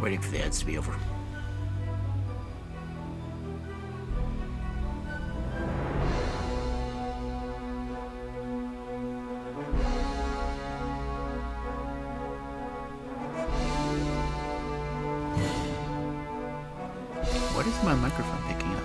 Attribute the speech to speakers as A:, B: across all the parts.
A: Waiting for the ads to be over. What is my microphone picking up?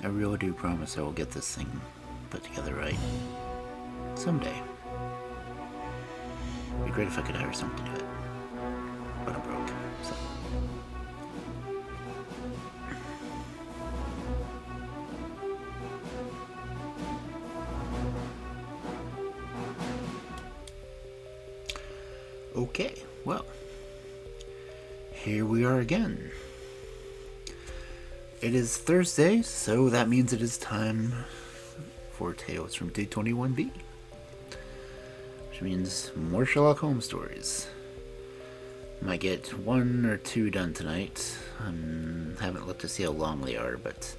A: I really do promise I will get this thing put together right. Someday. It'd be great if I could hire someone to do it. But I'm broke, so. Okay, well. Here we are again. It is Thursday, so that means it is time for Tales from 221B. Which means more Sherlock Holmes stories. Might get 1 or 2 done tonight. Haven't looked to see how long they are, but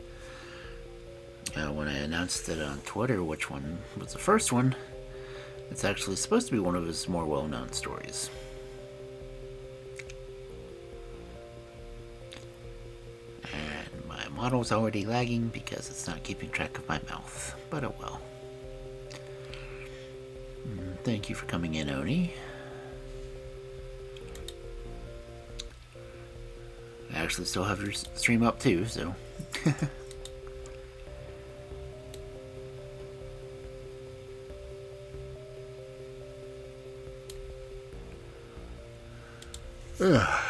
A: when I announced it on Twitter which one was the first one, it's actually supposed to be one of his more well-known stories. Model's already lagging because it's not keeping track of my mouth, but oh well. Thank you for coming in, Oni. I actually still have your stream up too, so. Ugh.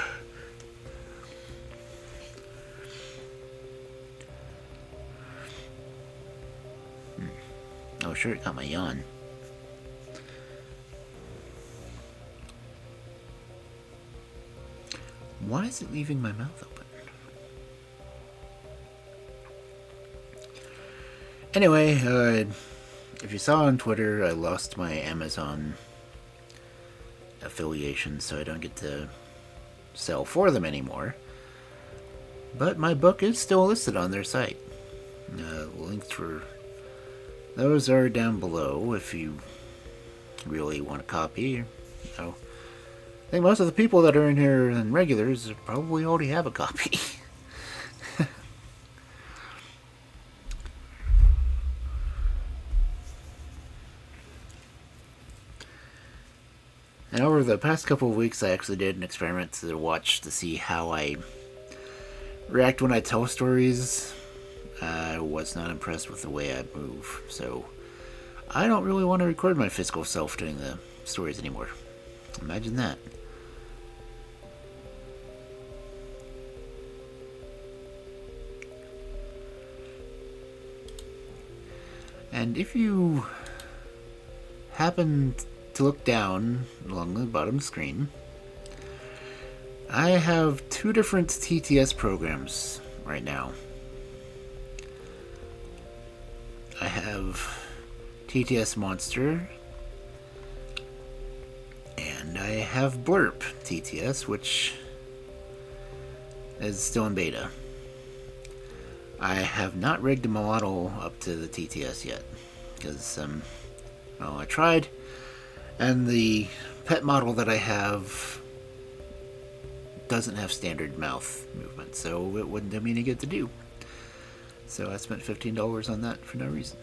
A: Oh, sure, it got my yawn. Why is it leaving my mouth open? Anyway, if you saw on Twitter, I lost my Amazon affiliation, so I don't get to sell for them anymore. But my book is still listed on their site. Links for those are down below if you really want a copy. I think most of the people that are in here and regulars probably already have a copy. And over the past couple of weeks, I actually did an experiment to see how I react when I tell stories. I was not impressed with the way I move, so I don't really want to record my physical self doing the stories anymore. Imagine that. And if you happen to look down along the bottom screen, I have 2 different TTS programs right now. I have TTS Monster, and I have Blurp TTS, which is still in beta. I have not rigged my model up to the TTS yet, because, well, I tried, and the pet model that I have doesn't have standard mouth movement, so it wouldn't do me any good to do. So I spent $15 on that for no reason.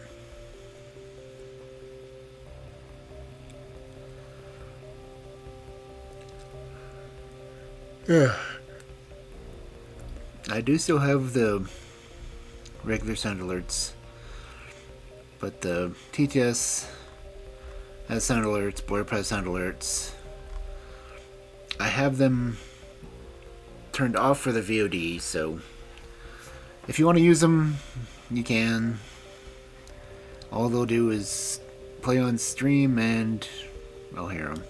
A: Yeah. I do still have the regular sound alerts, but the TTS has sound alerts, Blurp has sound alerts. I have them turned off for the VOD, so if you want to use them, you can. All they'll do is play on stream and I'll hear them.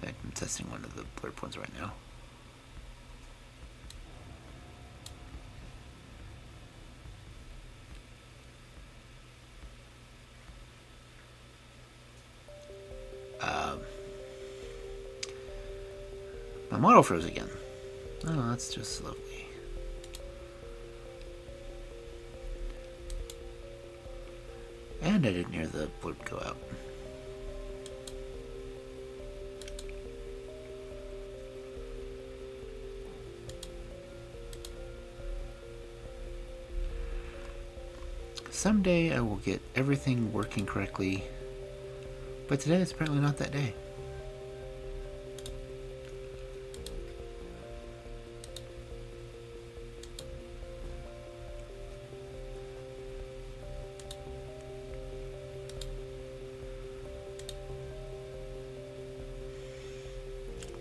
A: In fact, I'm testing one of the blurb ones right now. My model froze again. Oh, that's just lovely. And I didn't hear the blurb go out. Someday I will get everything working correctly, but today is apparently not that day.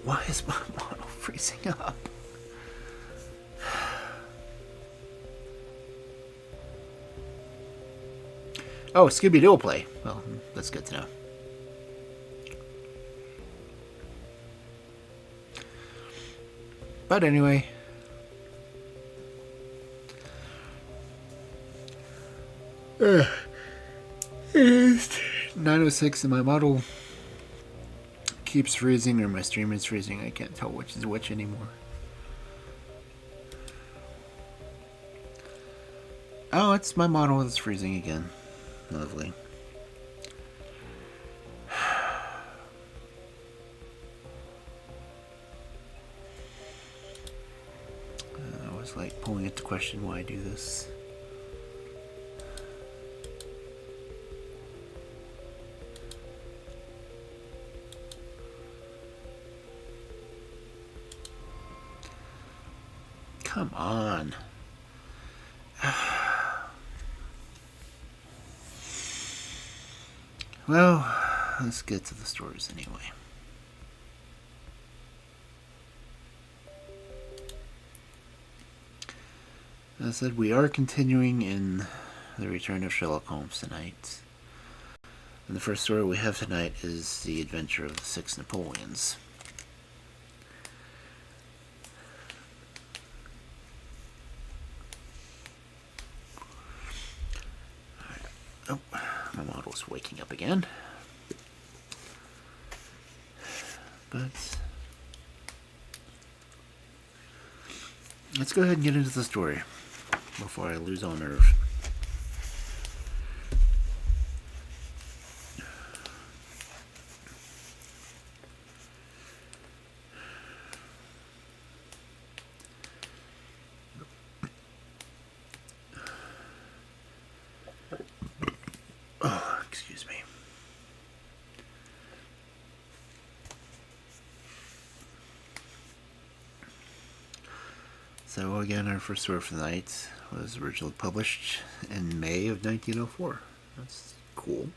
A: Why is my model freezing up? Oh, Scooby-Doo will play. Well, that's good to know. But anyway, it is 9:06 and my model keeps freezing, or my stream is freezing. I can't tell which is which anymore. Oh, it's my model that's freezing again. Lovely. I was like pulling it to question why I do this. Come on. Well, let's get to the stories anyway. As I said, we are continuing in the return of Sherlock Holmes tonight. And the first story we have tonight is The Adventure of the Six Napoleons. Oh, my model's waking up again. But let's go ahead and get into the story before I lose all nerve. Oh, excuse me. So again, our first story for the night was originally published in May of 1904. That's cool.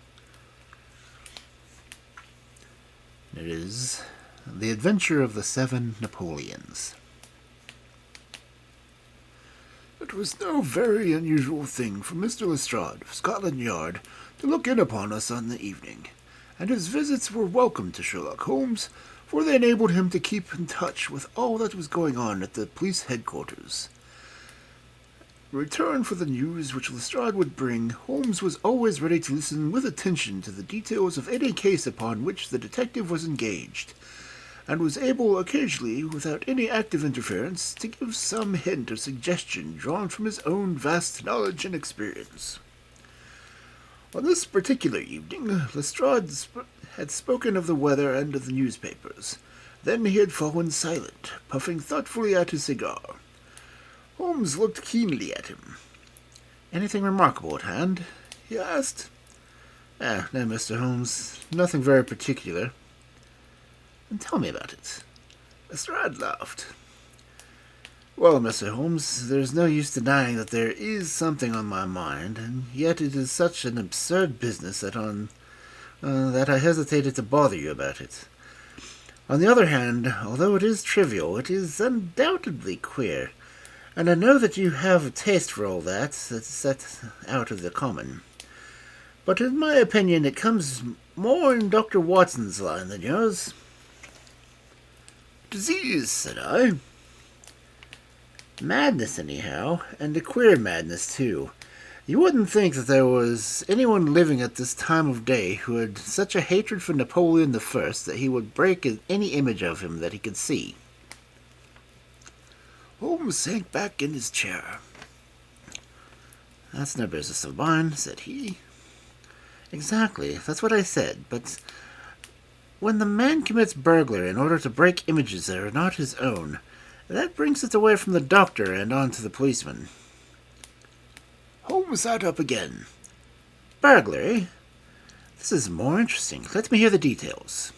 A: It is The Adventure of the Seven Napoleons. It was no very unusual thing for Mr. Lestrade of Scotland Yard to look in upon us on the evening, and his visits were welcome to Sherlock Holmes, for they enabled him to keep in touch with all that was going on at the police headquarters. In return for the news which Lestrade would bring, Holmes was always ready to listen with attention to the details of any case upon which the detective was engaged, and was able occasionally, without any active interference, to give some hint or suggestion drawn from his own vast knowledge and experience. On this particular evening, Lestrade had spoken of the weather and of the newspapers. Then he had fallen silent, puffing thoughtfully at his cigar. Holmes looked keenly at him. "Anything remarkable at hand?" he asked. No, Mr. Holmes, nothing very particular." "Then tell me about it." Lestrade laughed. "Well, Mr. Holmes, there's no use denying that there is something on my mind, and yet it is such an absurd business that I hesitated to bother you about it. On the other hand, although it is trivial, it is undoubtedly queer, and I know that you have a taste for all that's set out of the common. But in my opinion, it comes more in Dr. Watson's line than yours. Disease, said I. Madness, anyhow, and a queer madness, too. You wouldn't think that there was anyone living at this time of day who had such a hatred for Napoleon the First that he would break any image of him that he could see. Holmes sank back in his chair. That's no business of mine, said he. Exactly, that's what I said, but when the man commits burglary in order to break images that are not his own, that brings it away from the doctor and on to the policeman. Holmes sat up again. Burglary? This is more interesting. Let me hear the details.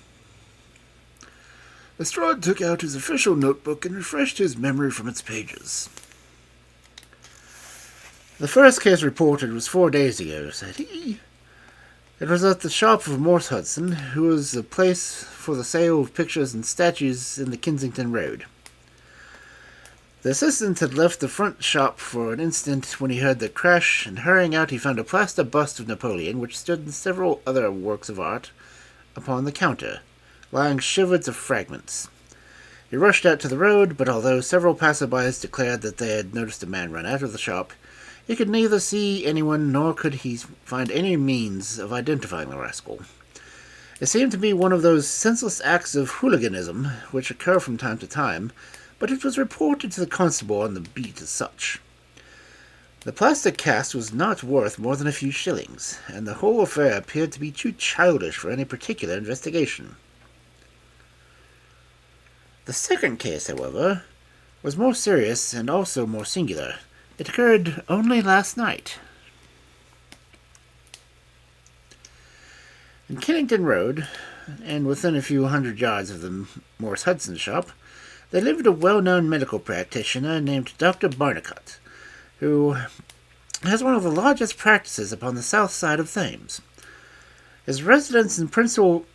A: Lestrade took out his official notebook and refreshed his memory from its pages. The first case reported was 4 days ago, said he. It was at the shop of Morse Hudson, who was a place for the sale of pictures and statues in the Kensington Road. The assistant had left the front shop for an instant when he heard the crash, and hurrying out he found a plaster bust of Napoleon, which stood in several other works of art, upon the counter, lying shivered to fragments. He rushed out to the road, but although several passerbys declared that they had noticed a man run out of the shop, he could neither see anyone nor could he find any means of identifying the rascal. It seemed to be one of those senseless acts of hooliganism which occur from time to time, but it was reported to the constable on the beat as such. The plaster cast was not worth more than a few shillings, and the whole affair appeared to be too childish for any particular investigation. The second case, however, was more serious and also more singular. It occurred only last night. In Kennington Road, and within a few hundred yards of the Morse Hudson shop, there lived a well-known medical practitioner named Dr. Barnicot, who has one of the largest practices upon the south side of Thames. His residence and principal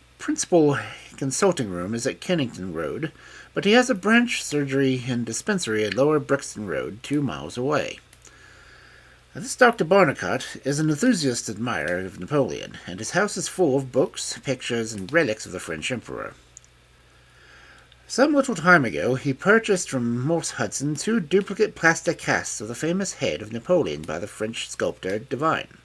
A: consulting room is at Kennington Road, but he has a branch surgery and dispensary at Lower Brixton Road, 2 miles away. This Dr. Barnicot is an enthusiast admirer of Napoleon, and his house is full of books, pictures, and relics of the French Emperor. Some little time ago, he purchased from Morse Hudson 2 duplicate plaster casts of the famous head of Napoleon by the French sculptor Devine.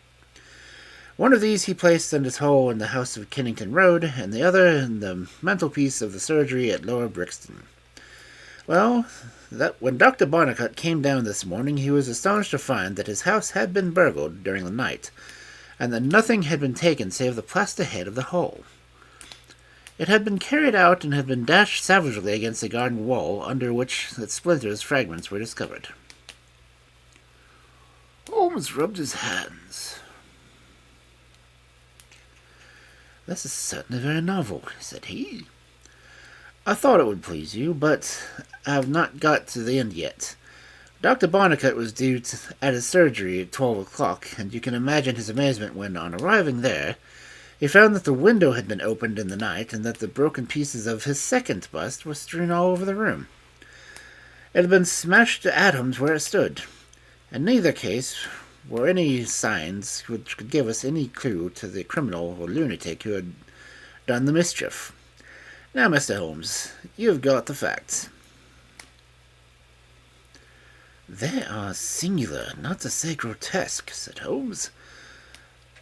A: One of these he placed in his hall in the house of Kennington Road, and the other in the mantelpiece of the surgery at Lower Brixton. Well, when Dr. Barnicot came down this morning, he was astonished to find that his house had been burgled during the night, and that nothing had been taken save the plaster head of the hall. It had been carried out and had been dashed savagely against the garden wall, under which its splinters fragments were discovered. Holmes rubbed his hands. This is certainly very novel, said he. I thought it would please you, but I have not got to the end yet. Dr. Barnicot was due at his surgery at 12 o'clock, and you can imagine his amazement when, on arriving there, he found that the window had been opened in the night, and that the broken pieces of his second bust were strewn all over the room. It had been smashed to atoms where it stood. In neither case were any signs which could give us any clue to the criminal or lunatic who had done the mischief. Now, Mr. Holmes, you have got the facts. They are singular, not to say grotesque, said Holmes.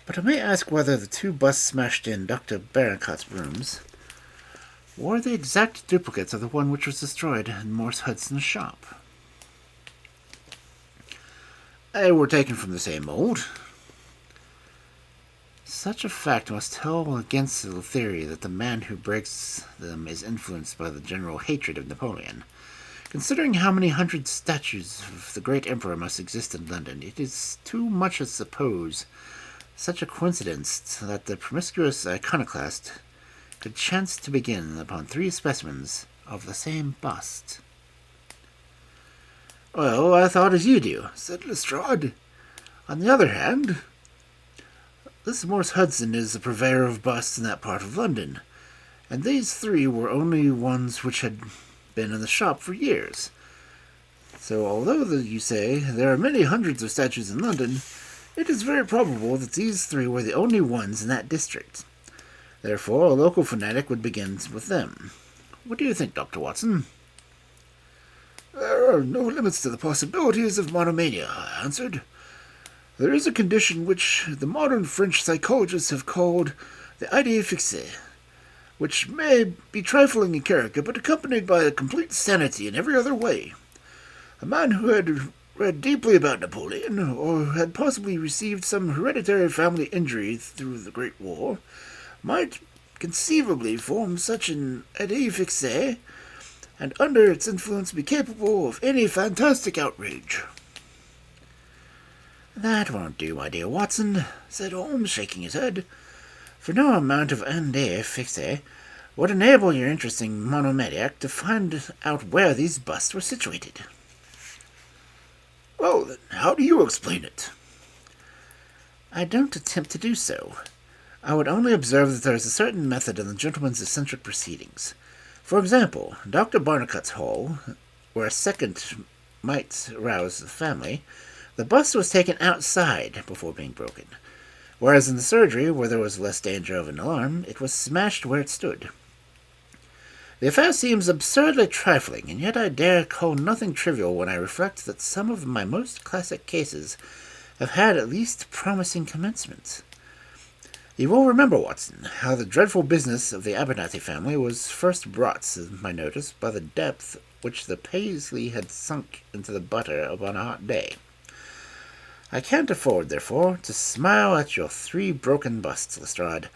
A: But I may ask whether the 2 busts smashed in Dr. Barnicot's rooms were the exact duplicates of the one which was destroyed in Morse Hudson's shop. They were taken from the same mold. Such a fact must tell against the theory that the man who breaks them is influenced by the general hatred of Napoleon. Considering how many hundred statues of the great emperor must exist in London, it is too much to suppose such a coincidence that the promiscuous iconoclast could chance to begin upon 3 specimens of the same bust. Well, I thought as you do, said Lestrade. On the other hand, this Morse Hudson is the purveyor of busts in that part of London, and these 3 were only ones which had been in the shop for years. So although you say there are many hundreds of statues in London, it is very probable that these 3 were the only ones in that district. Therefore, a local fanatic would begin with them. What do you think, Dr. Watson? There are no limits to the possibilities of monomania, I answered. There is a condition which the modern French psychologists have called the idée fixe, which may be trifling in character, but accompanied by a complete sanity in every other way. A man who had read deeply about Napoleon, or had possibly received some hereditary family injury through the Great War, might conceivably form such an idée fixe, and under its influence be capable of any fantastic outrage. That won't do, my dear Watson, said Holmes, shaking his head, for no amount of idée fixe would enable your interesting monomaniac to find out where these busts were situated. Well, then, how do you explain it? I don't attempt to do so. I would only observe that there is a certain method in the gentleman's eccentric proceedings. For example, Dr. Barnicot's hall, where a second might rouse the family, the bust was taken outside before being broken, whereas in the surgery, where there was less danger of an alarm, it was smashed where it stood. The affair seems absurdly trifling, and yet I dare call nothing trivial when I reflect that some of my most classic cases have had at least promising commencements. You will remember, Watson, how the dreadful business of the Abernathy family was first brought to my notice by the depth which the paisley had sunk into the butter upon a hot day. I can't afford, therefore, to smile at your 3 broken busts, Lestrade,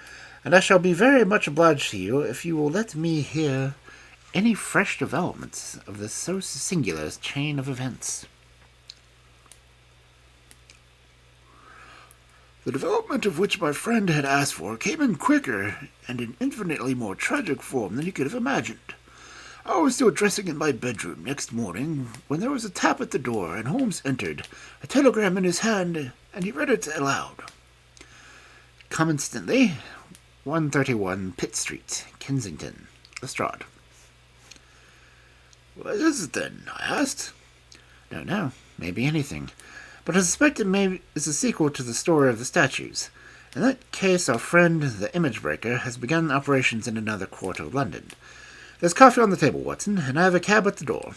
A: and I shall be very much obliged to you if you will let me hear any fresh developments of this so singular chain of events. The development of which my friend had asked for came in quicker and in infinitely more tragic form than he could have imagined. I was still dressing in my bedroom next morning when there was a tap at the door, and Holmes entered, a telegram in his hand, and he read it aloud. Come instantly, 131 Pitt Street, Kensington, Lestrade. What is it, then? I asked. Don't know. Maybe anything. But I suspect it is a sequel to the story of the statues. In that case, our friend, the image breaker, has begun operations in another quarter of London. There's coffee on the table, Watson, and I have a cab at the door.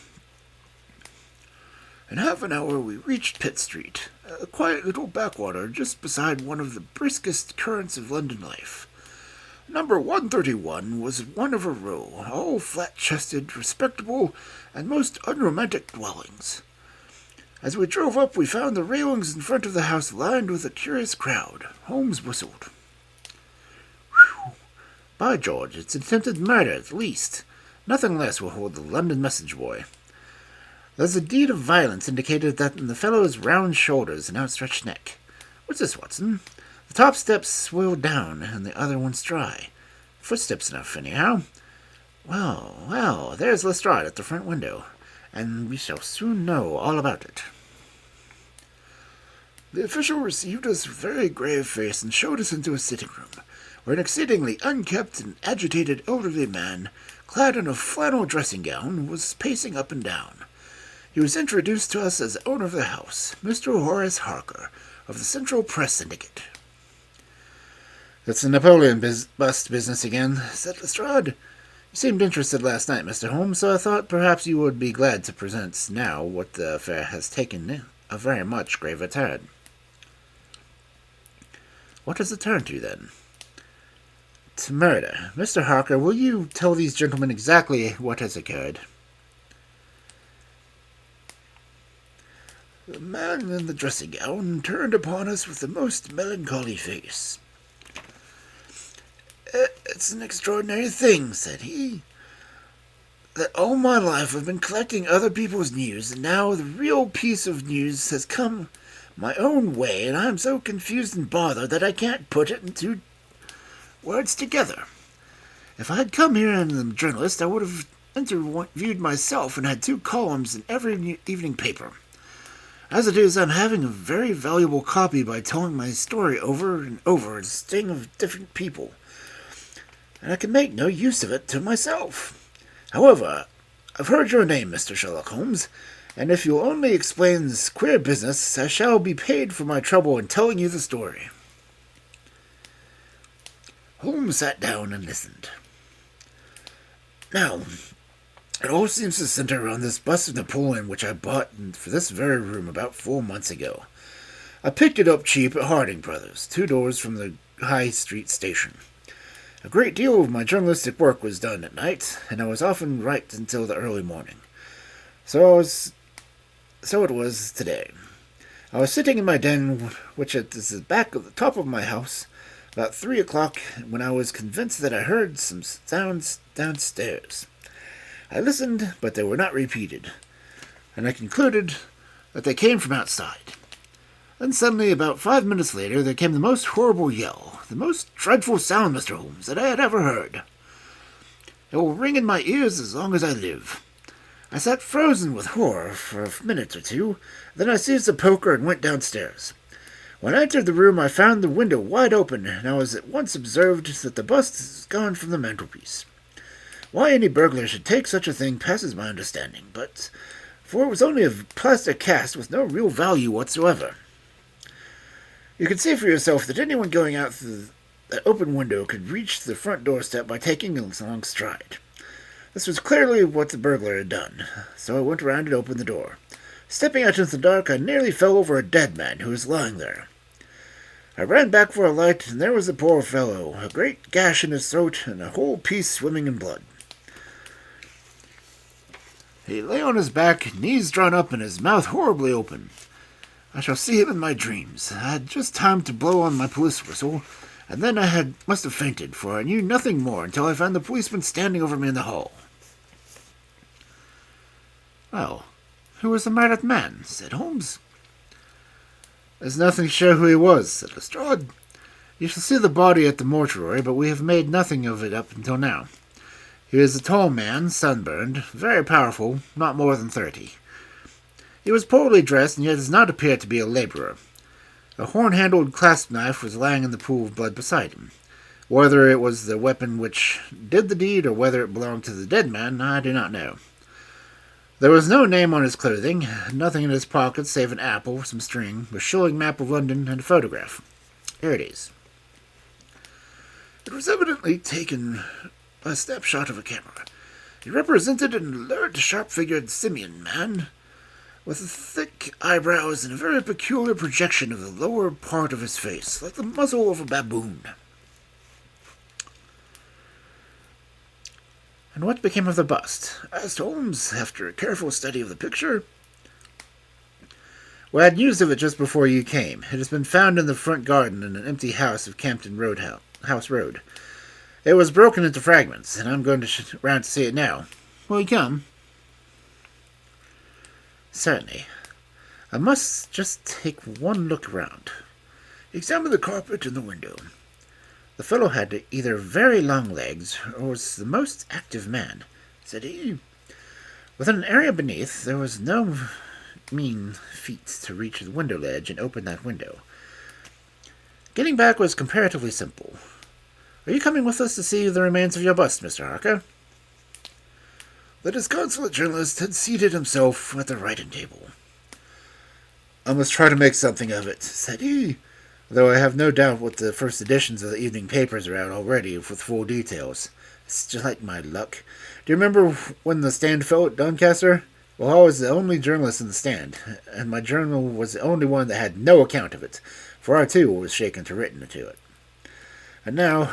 A: In half an hour we reached Pitt Street, a quiet little backwater just beside one of the briskest currents of London life. Number 131 was one of a row, all flat-chested, respectable, and most unromantic dwellings. As we drove up, we found the railings in front of the house lined with a curious crowd. Holmes whistled. Whew! By George, it's attempted murder, at least. Nothing less will hold the London message boy. There's a deed of violence indicated that in the fellow's round shoulders and outstretched neck. What's this, Watson? The top step's swilled down, and the other one's dry. Footsteps enough, anyhow. Well, there's Lestrade at the front window, and we shall soon know all about it. The official received us with a very grave face and showed us into a sitting room, where an exceedingly unkempt and agitated elderly man, clad in a flannel dressing gown, was pacing up and down. He was introduced to us as the owner of the house, Mr. Horace Harker, of the Central Press Syndicate. It's the Napoleon bust business again, said Lestrade. You seemed interested last night, Mr. Holmes, so I thought perhaps you would be glad to present now what the affair has taken a very much graver turn. What has it turned to, then? To murder. Mr. Harker, will you tell these gentlemen exactly what has occurred? The man in the dressing gown turned upon us with the most melancholy face. It's an extraordinary thing, said he, that all my life I've been collecting other people's news, and now the real piece of news has come my own way, and I'm so confused and bothered that I can't put it into words together. If I had come here as a journalist, I would have interviewed myself and had 2 columns in every evening paper. As it is, I'm having a very valuable copy by telling my story over and over, a sting of different people. and I can make no use of it to myself. However, I've heard your name, Mr. Sherlock Holmes, and if you'll only explain this queer business, I shall be paid for my trouble in telling you the story." Holmes sat down and listened. "Now, it all seems to center around this bust of Napoleon which I bought for this very room about 4 months ago. I picked it up cheap at Harding Brothers, 2 doors from the High Street station. A great deal of my journalistic work was done at night, and I was often right until the early morning. So it was today. I was sitting in my den, which is the back of the top of my house, about 3 o'clock, when I was convinced that I heard some sounds downstairs. I listened, but they were not repeated, and I concluded that they came from outside. Then suddenly, about 5 minutes later, there came the most horrible yell, the most dreadful sound, Mr. Holmes, that I had ever heard. It will ring in my ears as long as I live. I sat frozen with horror for a minute or two, then I seized a poker and went downstairs. When I entered the room, I found the window wide open, and I was at once observed that the bust is gone from the mantelpiece. Why any burglar should take such a thing passes my understanding, for it was only a plaster cast with no real value whatsoever. You can see for yourself that anyone going out through that open window could reach the front doorstep by taking a long stride. This was clearly what the burglar had done, so I went around and opened the door. Stepping out into the dark, I nearly fell over a dead man who was lying there. I ran back for a light, and there was the poor fellow, a great gash in his throat and a whole piece swimming in blood. He lay on his back, knees drawn up and his mouth horribly open. I shall see him in my dreams. I had just time to blow on my police whistle, and then must have fainted, for I knew nothing more until I found the policeman standing over me in the hall." "Well, who was the murdered man?" said Holmes. "There's nothing to show who he was," said Lestrade. "You shall see the body at the mortuary, but we have made nothing of it up until now. He is a tall man, sunburned, very powerful, not more than 30. He was poorly dressed, and yet does not appear to be a laborer. A horn-handled clasp knife was lying in the pool of blood beside him. Whether it was the weapon which did the deed, or whether it belonged to the dead man, I do not know. There was no name on his clothing, nothing in his pockets save an apple, some string, a shilling map of London, and a photograph. Here it is. It was evidently taken by a snapshot of a camera. He represented an alert, sharp-figured simian man, with thick eyebrows and a very peculiar projection of the lower part of his face, like the muzzle of a baboon." "And what became of the bust?" asked Holmes, after a careful study of the picture. "We had news of it just before you came. It has been found in the front garden in an empty house of Campden House Road. It was broken into fragments, and I'm going round to see it now. Will you come?" "Certainly. I must just take one look round." He examined the carpet and the window. "The fellow had either very long legs, or was the most active man," said he. "Within an area beneath, there was no mean feat to reach the window ledge and open that window. Getting back was comparatively simple. Are you coming with us to see the remains of your bust, Mr. Harker?" The disconsolate journalist had seated himself at the writing table. "I must try to make something of it," said he, "though I have no doubt what the first editions of the evening papers are out already with full details. It's just like my luck. Do you remember when the Stand fell at Doncaster? Well, I was the only journalist in the Stand, and my journal was the only one that had no account of it, for I too was shaken to written to it. And now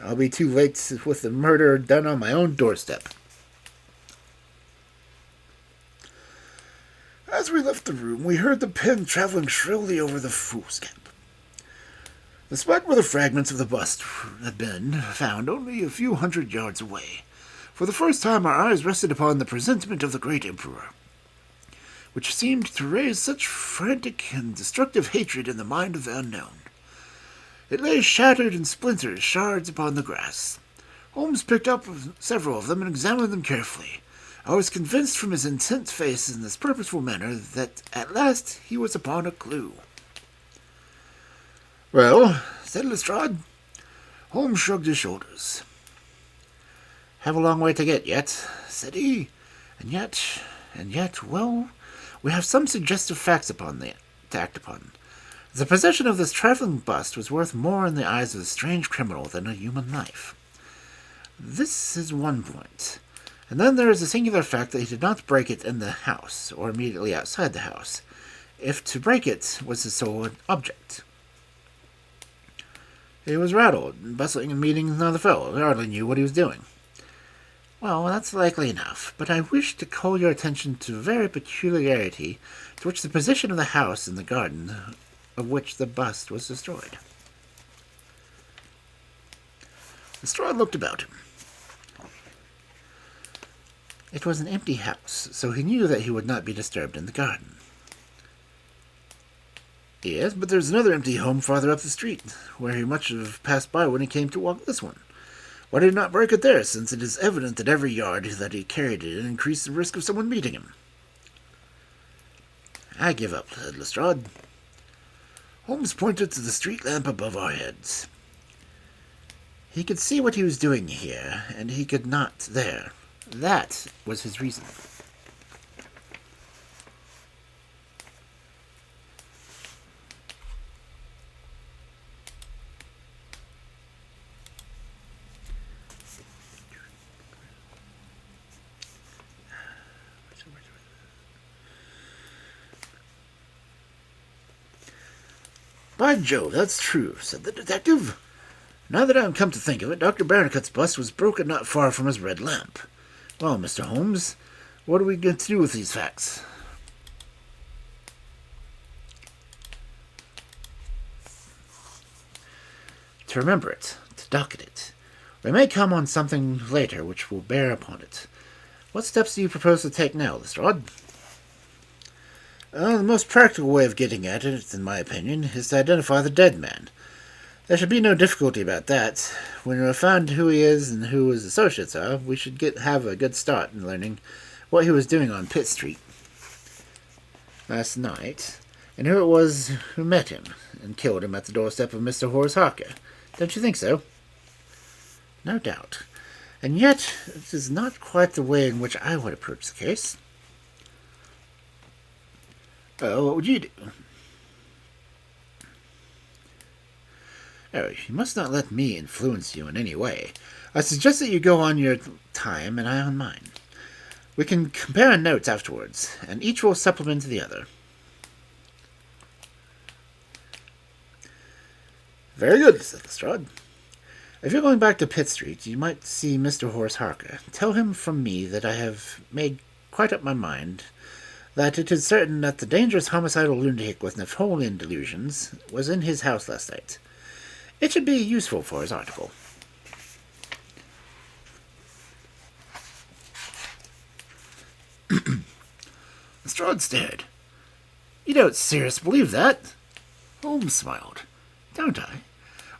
A: I'll be too late with the murder done on my own doorstep." As we left the room, we heard the pen traveling shrilly over the foolscap. The spot where the fragments of the bust had been found only a few hundred yards away. For the first time our eyes rested upon the presentment of the great emperor, which seemed to raise such frantic and destructive hatred in the mind of the unknown. It lay shattered in splinters, shards upon the grass. Holmes picked up several of them and examined them carefully. I was convinced from his intent face and his purposeful manner that at last he was upon a clue. "Well," said Lestrade. Holmes shrugged his shoulders. "Have a long way to get yet," said he. And yet, well, we have some suggestive facts to act upon. The possession of this trifling bust was worth more in the eyes of a strange criminal than a human life. This is one point. And then there is the singular fact that he did not break it in the house, or immediately outside the house, if to break it was his sole object. He was rattled, bustling and meeting another fellow, who hardly knew what he was doing. Well, that's likely enough, but I wish to call your attention to a very peculiarity to which the position of the house in the garden of which the bust was destroyed. Lestrade looked about him. It was an empty house, so he knew that he would not be disturbed in the garden. Yes, but there's another empty home farther up the street, where he must have passed by when he came to walk this one. Why did he not break it there, since it is evident that every yard that he carried it in increased the risk of someone meeting him? I give up, said Lestrade. Holmes pointed to the street lamp above our heads. He could see what he was doing here, and he could not there. That was his reason. By Jove, that's true, said the detective. Now that I am come to think of it, Dr. Barnicot's bust was broken not far from his red lamp. Well, Mr. Holmes, what are we going to do with these facts? To remember it, to docket it. We may come on something later which will bear upon it. What steps do you propose to take now, Lestrade? The most practical way of getting at it, in my opinion, is to identify the dead man. There should be no difficulty about that. When we have found who he is and who his associates are, we should have a good start in learning what he was doing on Pitt Street last night, and who it was who met him and killed him at the doorstep of Mr. Horace Harker. Don't you think so? No doubt. And yet, it is not quite the way in which I would approach the case. What would you do? Oh, you must not let me influence you in any way. I suggest that you go on your time and I on mine. We can compare notes afterwards, and each will supplement the other. Very good, said Lestrade. If you're going back to Pitt Street, you might see Mr. Horace Harker. Tell him from me that I have made quite up my mind that it is certain that the dangerous homicidal lunatic with Napoleon delusions was in his house last night. It should be useful for his article. Lestrade stared. You don't seriously believe that? Holmes smiled. Don't I?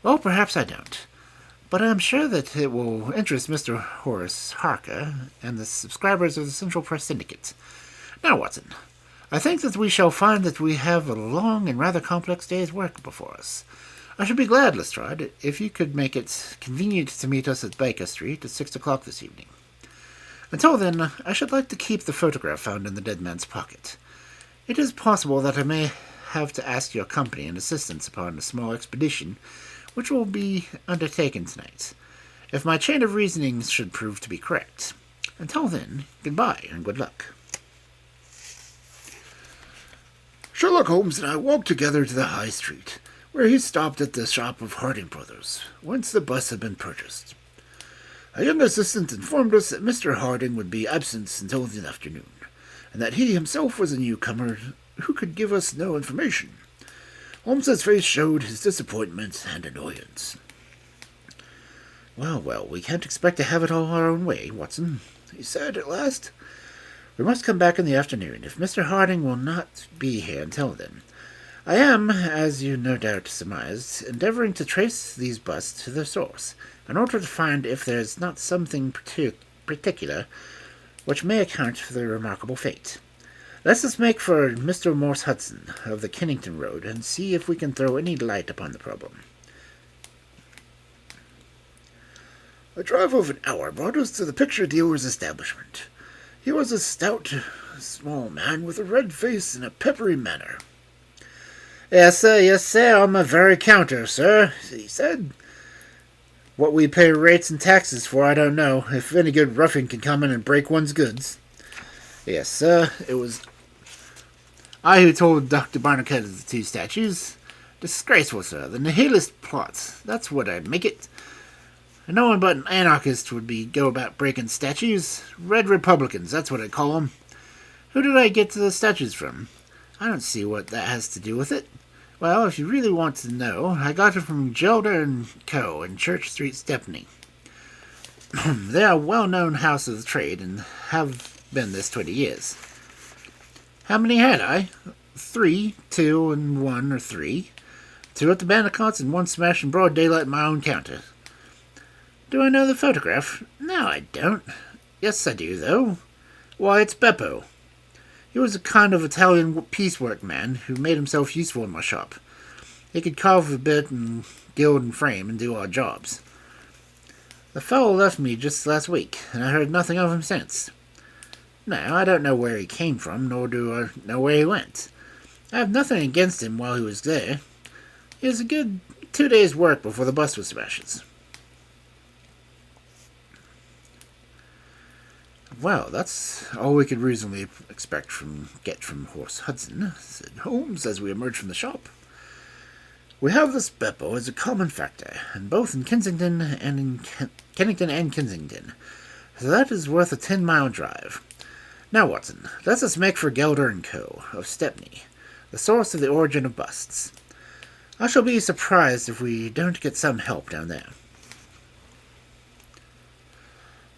A: Well, perhaps I don't. But I am sure that it will interest Mr. Horace Harker and the subscribers of the Central Press Syndicate. Now, Watson, I think that we shall find that we have a long and rather complex day's work before us. I should be glad, Lestrade, if you could make it convenient to meet us at Baker Street at 6 o'clock this evening. Until then, I should like to keep the photograph found in the dead man's pocket. It is possible that I may have to ask your company and assistance upon a small expedition which will be undertaken tonight, if my chain of reasoning should prove to be correct. Until then, goodbye and good luck. Sherlock Holmes and I walked together to the High Street, where he stopped at the shop of Harding Brothers, whence the bus had been purchased. A young assistant informed us that Mr. Harding would be absent until the afternoon, and that he himself was a newcomer who could give us no information. Holmes's face showed his disappointment and annoyance. Well, we can't expect to have it all our own way, Watson, he said at last. We must come back in the afternoon, if Mr. Harding will not be here until then. I am, as you no doubt surmised, endeavoring to trace these busts to their source, in order to find if there is not something particular which may account for their remarkable fate. Let us make for Mr. Morse Hudson of the Kennington Road and see if we can throw any light upon the problem. A drive of an hour brought us to the picture dealer's establishment. He was a stout, small man with a red face and a peppery manner. Yes, sir, on my very counter, sir, he said. What we pay rates and taxes for, I don't know. If any good ruffian can come in and break one's goods. Yes, sir, it was I who told Dr. Barnacle of the two statues. Disgraceful, sir. The nihilist plot. That's what I'd make it. And no one but an anarchist would go about breaking statues. Red Republicans, that's what I call them. Who did I get the statues from? I don't see what that has to do with it. Well, if you really want to know, I got it from Gelder & Co. in Church Street, Stepney. They are a well-known house of the trade and have been this 20 years. How many had I? 3, 2, and 1 or 3. 2 at the Bandicots and 1 smashed in broad daylight in my own counter. Do I know the photograph? No, I don't. Yes, I do, though. Why, it's Beppo. He was a kind of Italian piecework man who made himself useful in my shop. He could carve a bit and gild and frame and do odd jobs. The fellow left me just last week, and I heard nothing of him since. Now, I don't know where he came from, nor do I know where he went. I have nothing against him while he was there. He was a good 2 days' work before the bus was smashed. Well, that's all we could reasonably get from Horse Hudson, said Holmes as we emerged from the shop. We have this Beppo as a common factor, and both in Kensington and Kennington and Kensington, so that is worth a 10-mile drive. Now, Watson, let us make for Gelder & Co. of Stepney, the source of the origin of busts. I shall be surprised if we don't get some help down there.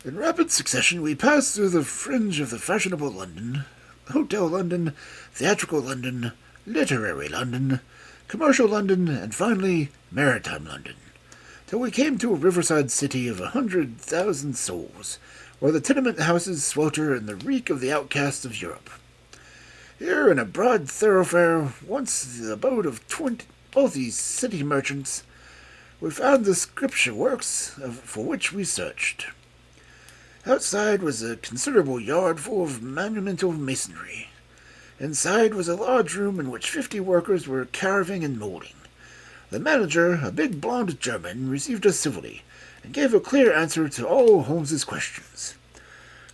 A: In rapid succession, we passed through the fringe of the fashionable London, Hotel London, theatrical London, literary London, commercial London, and finally, maritime London, till we came to a riverside city of 100,000 souls, where the tenement houses swelter in the reek of the outcasts of Europe. Here, in a broad thoroughfare, once the abode of both these city merchants, we found the scripture works for which we searched. Outside was a considerable yard full of monumental masonry. Inside was a large room in which 50 workers were carving and molding. The manager, a big blond German, received us civilly, and gave a clear answer to all Holmes's questions.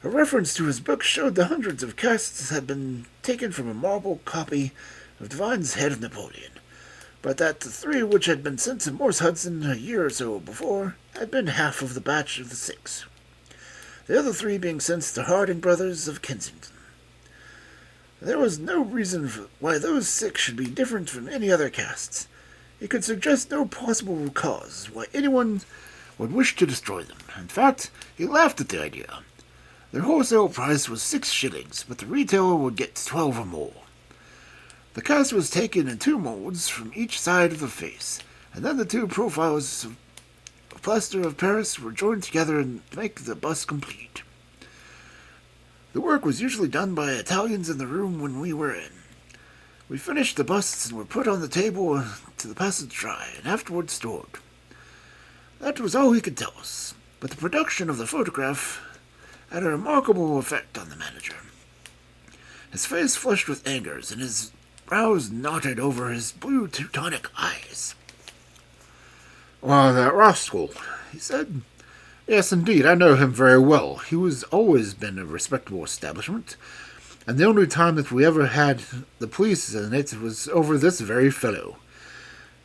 A: A reference to his book showed that hundreds of casts had been taken from a marble copy of Devine's Head of Napoleon, but that the 3 which had been sent to Morse Hudson a year or so before had been half of the batch of the 6. The other 3 being sent to Harding Brothers of Kensington. There was no reason why those 6 should be different from any other casts. He could suggest no possible cause why anyone would wish to destroy them. In fact, he laughed at the idea. Their wholesale price was 6 shillings, but the retailer would get 12 or more. The cast was taken in 2 molds from each side of the face, and then the 2 profiles of plaster of Paris were joined together and make the bust complete. The work was usually done by Italians in the room when we were in. We finished the busts and were put on the table to the passage dry, and afterwards stored. That was all he could tell us, but the production of the photograph had a remarkable effect on the manager. His face flushed with anger, and his brows knotted over his blue Teutonic eyes. "Why, that rascal," he said. "Yes, indeed, I know him very well. He was always been a respectable establishment, and the only time that we ever had the police in it was over this very fellow.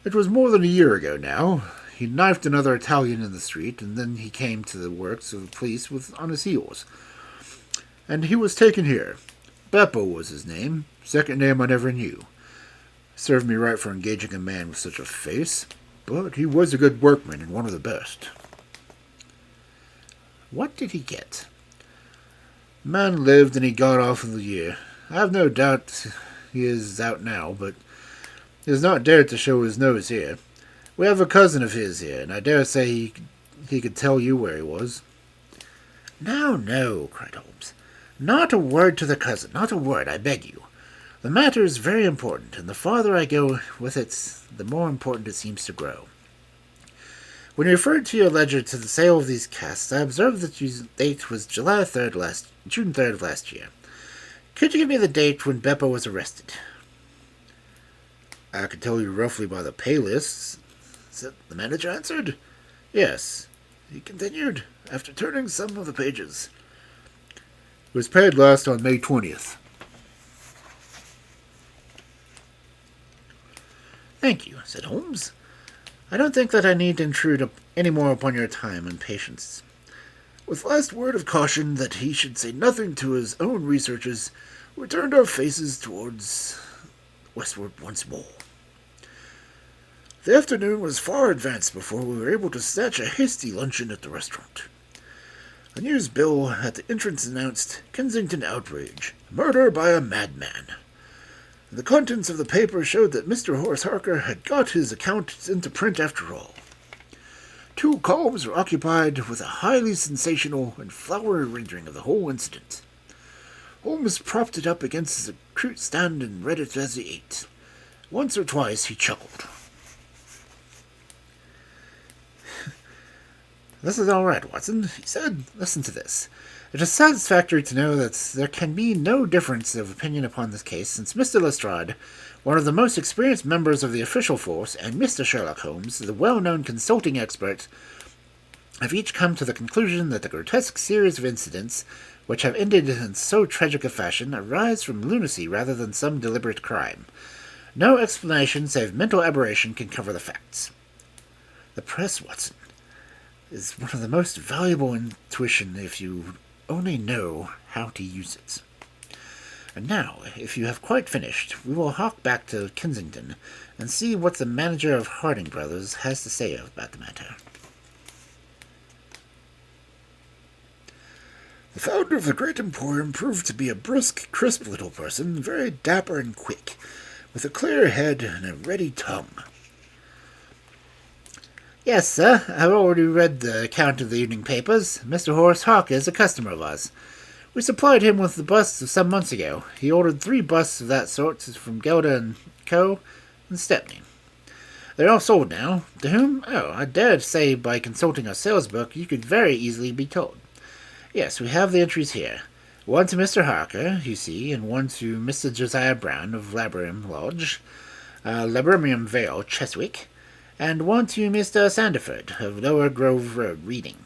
A: It was more than a year ago now. He knifed another Italian in the street, and then he came to the works of the police on his heels. And he was taken here. Beppo was his name, second name I never knew. Served me right for engaging a man with such a face, but he was a good workman and one of the best." "What did he get?" "Man lived and he got off in the year. I have no doubt he is out now, but he has not dared to show his nose here. We have a cousin of his here, and I dare say he could tell you where he was." "No, no," cried Holmes. "Not a word to the cousin, not a word, I beg you. The matter is very important, and the farther I go with it, the more important it seems to grow. When you referred to your ledger to the sale of these casts, I observed that your date was June 3rd of last year. Could you give me the date when Beppo was arrested? I could tell you roughly by the pay lists, the manager answered. Yes, he continued, after turning some of the pages. He was paid last on May 20th. Thank you, said Holmes. I don't think that I need to intrude any more upon your time and patience. With last word of caution that he should say nothing to his own researches, we turned our faces towards westward once more. The afternoon was far advanced before we were able to snatch a hasty luncheon at the restaurant. A news bill at the entrance announced Kensington outrage, murder by a madman. The contents of the paper showed that Mr. Horace Harker had got his account into print after all. 2 columns were occupied with a highly sensational and flowery rendering of the whole incident. Holmes propped it up against his fruit stand and read it as he ate. Once or twice he chuckled. This is all right, Watson, he said. Listen to this. It is satisfactory to know that there can be no difference of opinion upon this case, since Mr. Lestrade, one of the most experienced members of the official force, and Mr. Sherlock Holmes, the well-known consulting expert, have each come to the conclusion that the grotesque series of incidents which have ended in so tragic a fashion arise from lunacy rather than some deliberate crime. No explanation save mental aberration can cover the facts. The press, Watson, is one of the most valuable intuition if you only know how to use it. And now, if you have quite finished, we will hawk back to Kensington and see what the manager of Harding Brothers has to say about the matter. The founder of the great emporium proved to be a brisk, crisp little person, very dapper and quick, with a clear head and a ready tongue. Yes, sir, I've already read the account of the evening papers. Mr. Horace Harker is a customer of ours. We supplied him with the busts some months ago. He ordered 3 busts of that sort from Gelder and Co. and Stepney. They're all sold now. To whom? Oh, I dare say by consulting our sales book you could very easily be told. Yes, we have the entries here. 1 to Mr. Harker, you see, and 1 to Mr. Josiah Brown of Laburnum Lodge, Laburnum Vale, Cheswick, and 1 to Mr. Sandiford of Lower Grove Road, Reading.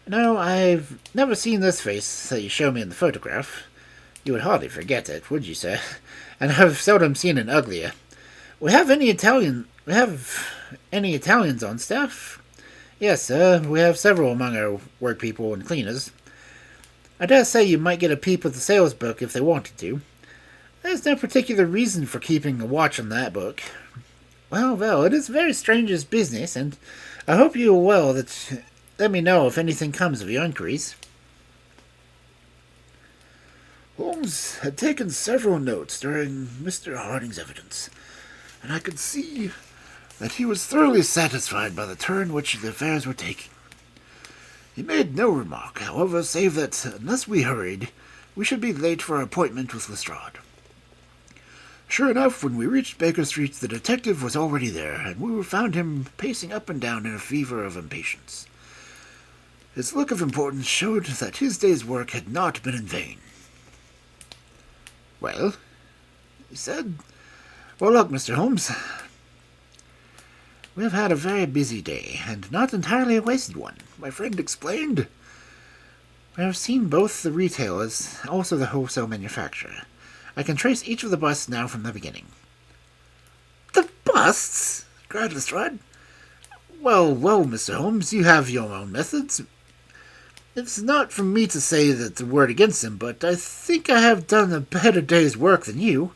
A: No, I've never seen this face that you show me in the photograph. You would hardly forget it, would you, sir? And I've seldom seen an uglier. We have any Italians on staff? Yes, sir, we have several among our workpeople and cleaners. I dare say you might get a peep at the sales book if they wanted to. There's no particular reason for keeping a watch on that book. Well, it is very strange business, and I hope you will let me know if anything comes of your inquiries. Holmes had taken several notes during Mr. Harding's evidence, and I could see that he was thoroughly satisfied by the turn which the affairs were taking. He made no remark, however, save that, unless we hurried, we should be late for our appointment with Lestrade. Sure enough, when we reached Baker Street, the detective was already there, and we found him pacing up and down in a fever of impatience. His look of importance showed that his day's work had not been in vain. Well, he said. Well, look, Mr. Holmes, we have had a very busy day, and not entirely a wasted one, my friend explained. We have seen both the retail as also the wholesale manufacturer. I can trace each of the busts now from the beginning. The busts? Cried Lestrade. Well, Mr. Holmes, you have your own methods. It's not for me to say that the word against them, but I think I have done a better day's work than you.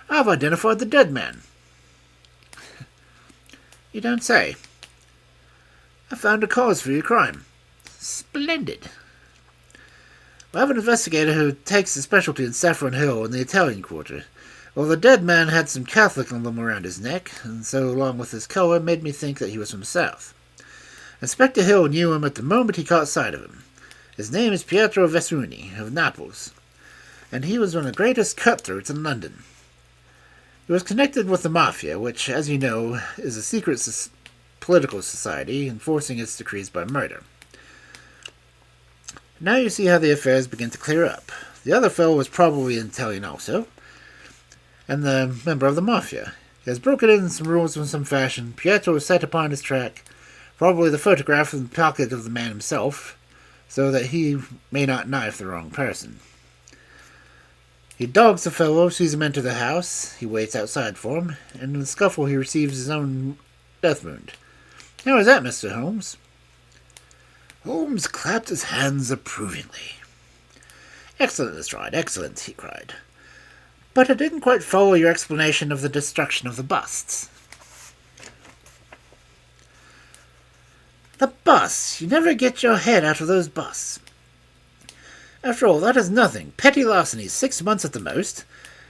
A: I've identified the dead man. You don't say. I found a cause for your crime. Splendid. I have an investigator who takes a specialty in Saffron Hill in the Italian quarter. Well, the dead man had some Catholic emblem around his neck, and so, along with his colour, made me think that he was from the south. Inspector Hill knew him at the moment he caught sight of him. His name is Pietro Vesuni, of Naples, and he was one of the greatest cutthroats in London. He was connected with the Mafia, which, as you know, is a secret political society, enforcing its decrees by murder. Now you see how the affairs begin to clear up. The other fellow was probably an Italian also, and the member of the Mafia. He has broken in some rules in some fashion. Pietro was set upon his track, probably the photograph in the pocket of the man himself, so that he may not knife the wrong person. He dogs the fellow, sees him enter the house. He waits outside for him, and in the scuffle he receives his own death wound. How is that, Mr. Holmes? Holmes clapped his hands approvingly. Excellent, Lestrade, excellent, he cried. But I didn't quite follow your explanation of the destruction of the busts. The busts! You never get your head out of those busts. After all, that is nothing. Petty larceny, 6 months at the most.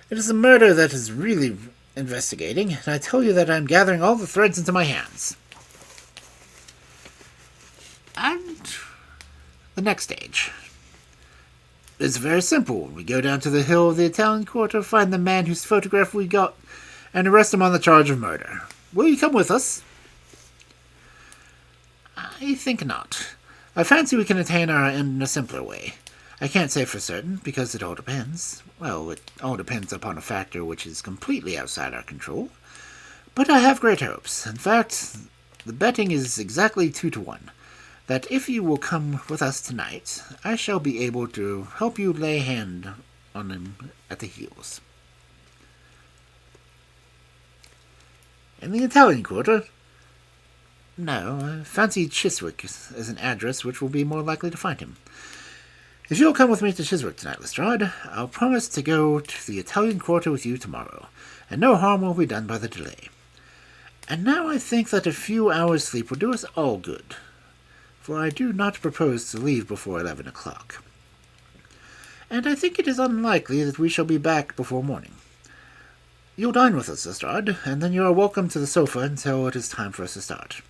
A: It is a murder that is really investigating, and I tell you that I am gathering all the threads into my hands. And the next stage. It's very simple. We go down to the hill of the Italian Quarter, find the man whose photograph we got, and arrest him on the charge of murder. Will you come with us? I think not. I fancy we can attain our end in a simpler way. I can't say for certain, because it all depends. Well, it all depends upon a factor which is completely outside our control. But I have great hopes. In fact, the betting is exactly 2-1. That if you will come with us tonight, I shall be able to help you lay hand on him at the heels. In the Italian Quarter? No, I fancy Chiswick as an address which will be more likely to find him. If you'll come with me to Chiswick tonight, Lestrade, I'll promise to go to the Italian Quarter with you tomorrow, and no harm will be done by the delay. And now I think that a few hours' sleep will do us all good, for I do not propose to leave before 11 o'clock. And I think it is unlikely that we shall be back before morning. You'll dine with us, Lestrade, and then you are welcome to the sofa until it is time for us to start.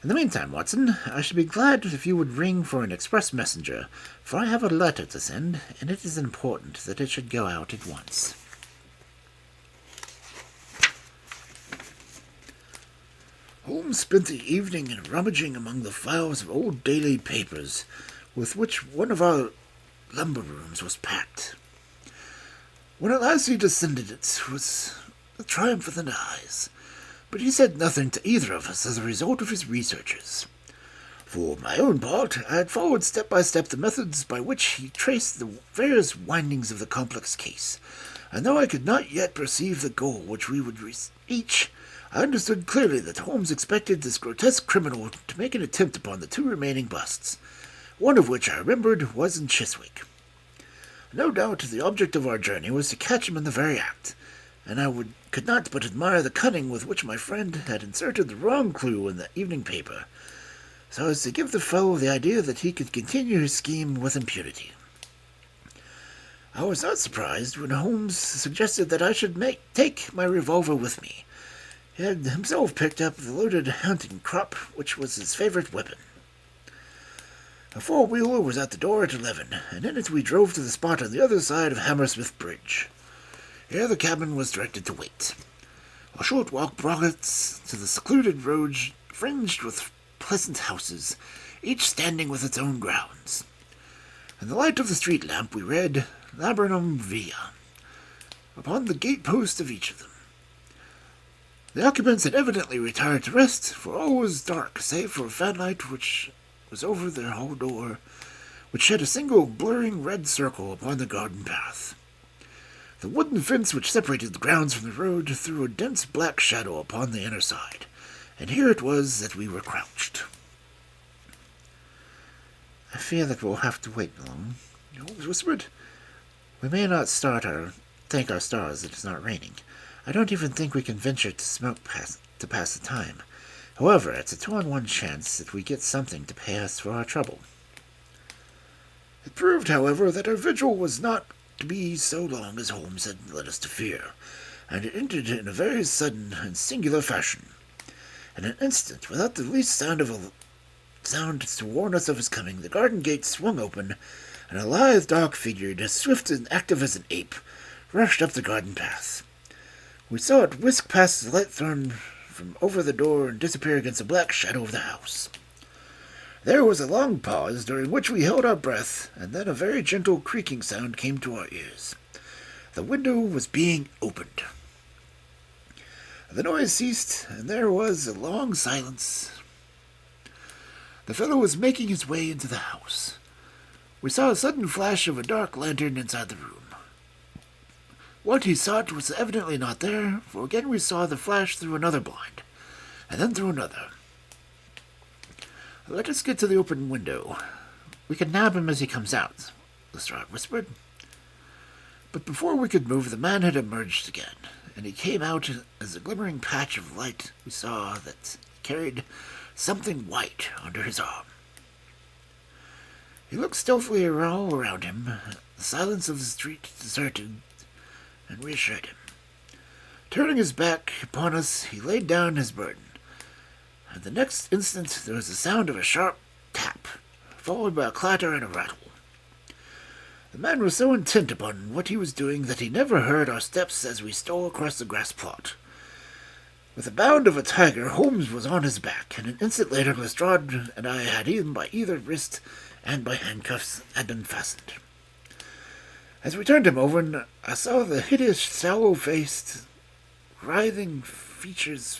A: In the meantime, Watson, I should be glad if you would ring for an express messenger, for I have a letter to send, and it is important that it should go out at once. Holmes spent the evening in rummaging among the files of old daily papers with which one of our lumber rooms was packed. When at last he descended it was a triumph in the eyes, but he said nothing to either of us as a result of his researches. For my own part, I had followed step by step the methods by which he traced the various windings of the complex case, and though I could not yet perceive the goal which we would reach, I understood clearly that Holmes expected this grotesque criminal to make an attempt upon the 2 remaining busts, one of which I remembered was in Chiswick. No doubt the object of our journey was to catch him in the very act, and I could not but admire the cunning with which my friend had inserted the wrong clue in the evening paper, so as to give the fellow the idea that he could continue his scheme with impunity. I was not surprised when Holmes suggested that I should take my revolver with me. He had himself picked up the loaded hunting crop, which was his favorite weapon. A 4-wheeler was at the door at 11, and in it we drove to the spot on the other side of Hammersmith Bridge. Here the cabin was directed to wait. A short walk brought us to the secluded road fringed with pleasant houses, each standing with its own grounds. In the light of the street lamp we read Laburnum Villa upon the gate-post of each of them. The occupants had evidently retired to rest, for all was dark, save for a fanlight which was over their hall door, which shed a single blurring red circle upon the garden path. The wooden fence which separated the grounds from the road threw a dense black shadow upon the inner side, and here it was that we were crouched. I fear that we'll have to wait long, Holmes whispered. We may not thank our stars that it's not raining. I don't even think we can venture to smoke to pass the time. However, it's a 2-on-1 chance that we get something to pay us for our trouble. It proved, however, that our vigil was not to be so long as Holmes had led us to fear, and it ended in a very sudden and singular fashion. In an instant, without the least sound to warn us of his coming, the garden gate swung open, and a lithe, dark figure, as swift and active as an ape, rushed up the garden path. We saw it whisk past the light-thrown from over the door and disappear against the black shadow of the house. There was a long pause, during which we held our breath, and then a very gentle creaking sound came to our ears. The window was being opened. The noise ceased, and there was a long silence. The fellow was making his way into the house. We saw a sudden flash of a dark lantern inside the room. What he sought was evidently not there, for again we saw the flash through another blind, and then through another. "Let us get to the open window. We can nab him as he comes out," Lestrade whispered. But before we could move, the man had emerged again, and he came out as a glimmering patch of light we saw that carried something white under his arm. He looked stealthily all around him. The silence of the street deserted and reassured him. Turning his back upon us, he laid down his burden. At the next instant there was the sound of a sharp tap, followed by a clatter and a rattle. The man was so intent upon what he was doing that he never heard our steps as we stole across the grass plot. With the bound of a tiger, Holmes was on his back, and an instant later Lestrade and I had him by either wrist and by handcuffs had been fastened. As we turned him over, I saw the hideous, sallow-faced, writhing, furious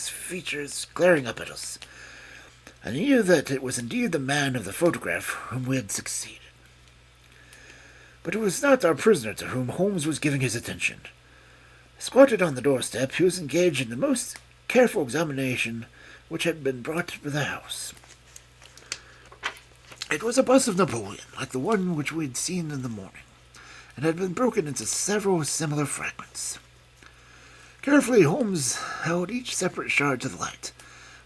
A: features glaring up at us. I knew that it was indeed the man of the photograph whom we had succeeded. But it was not our prisoner to whom Holmes was giving his attention. Squatted on the doorstep, he was engaged in the most careful examination which had been brought to the house. It was a bust of Napoleon, like the one which we had seen in the morning, and had been broken into several similar fragments. Carefully, Holmes held each separate shard to the light,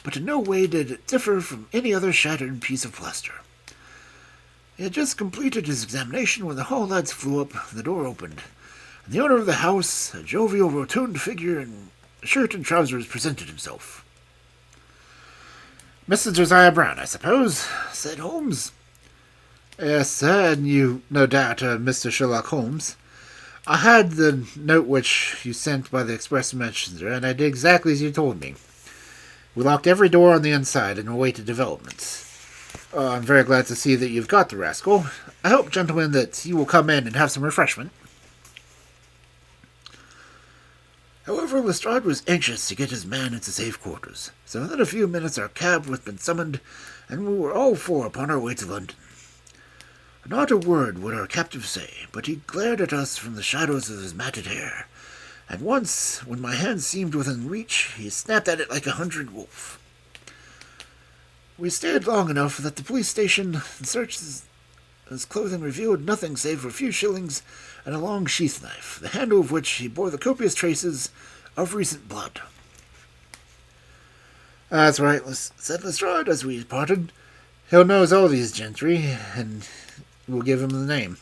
A: but in no way did it differ from any other shattered piece of plaster. He had just completed his examination when the hall lights flew up, the door opened, and the owner of the house, a jovial, rotund figure in shirt and trousers, presented himself. "Mr. Josiah Brown, I suppose?" said Holmes. "Yes, sir, and you, no doubt, are Mr. Sherlock Holmes. I had the note which you sent by the express messenger, and I did exactly as you told me. We locked every door on the inside and awaited developments. I'm very glad to see that you've got the rascal. I hope, gentlemen, that you will come in and have some refreshment." However, Lestrade was anxious to get his man into safe quarters, so within a few minutes our cab had been summoned, and we were all four upon our way to London. Not a word would our captive say, but he glared at us from the shadows of his matted hair, and once, when my hand seemed within reach, he snapped at it like a hungry wolf. We stayed long enough that the police station searched his clothing revealed nothing save a few shillings and a long sheath knife, the handle of which he bore the copious traces of recent blood. "That's right," said Lestrade as we parted. "He'll knows all these gentry, and we'll give him the name.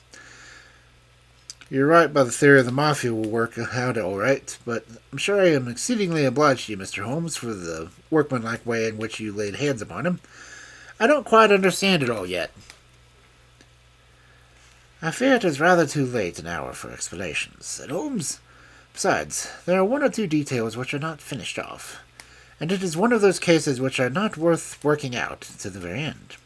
A: You're right by the theory of the Mafia will work out all right, but I'm sure I am exceedingly obliged to you, Mr. Holmes, for the workmanlike way in which you laid hands upon him. I don't quite understand it all yet." "I fear it is rather too late an hour for explanations," said Holmes. "Besides, there are one or two details which are not finished off, and it is one of those cases which are not worth working out to the very end.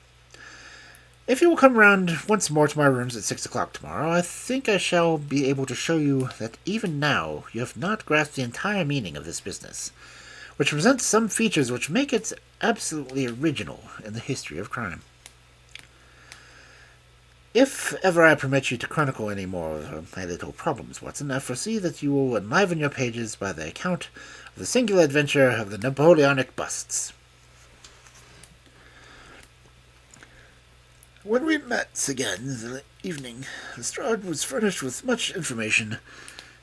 A: If you will come round once more to my rooms at 6 o'clock tomorrow, I think I shall be able to show you that even now you have not grasped the entire meaning of this business, which presents some features which make it absolutely original in the history of crime. If ever I permit you to chronicle any more of my little problems, Watson, I foresee that you will enliven your pages by the account of the singular adventure of the Napoleonic busts." When we met again in the evening, Lestrade was furnished with much information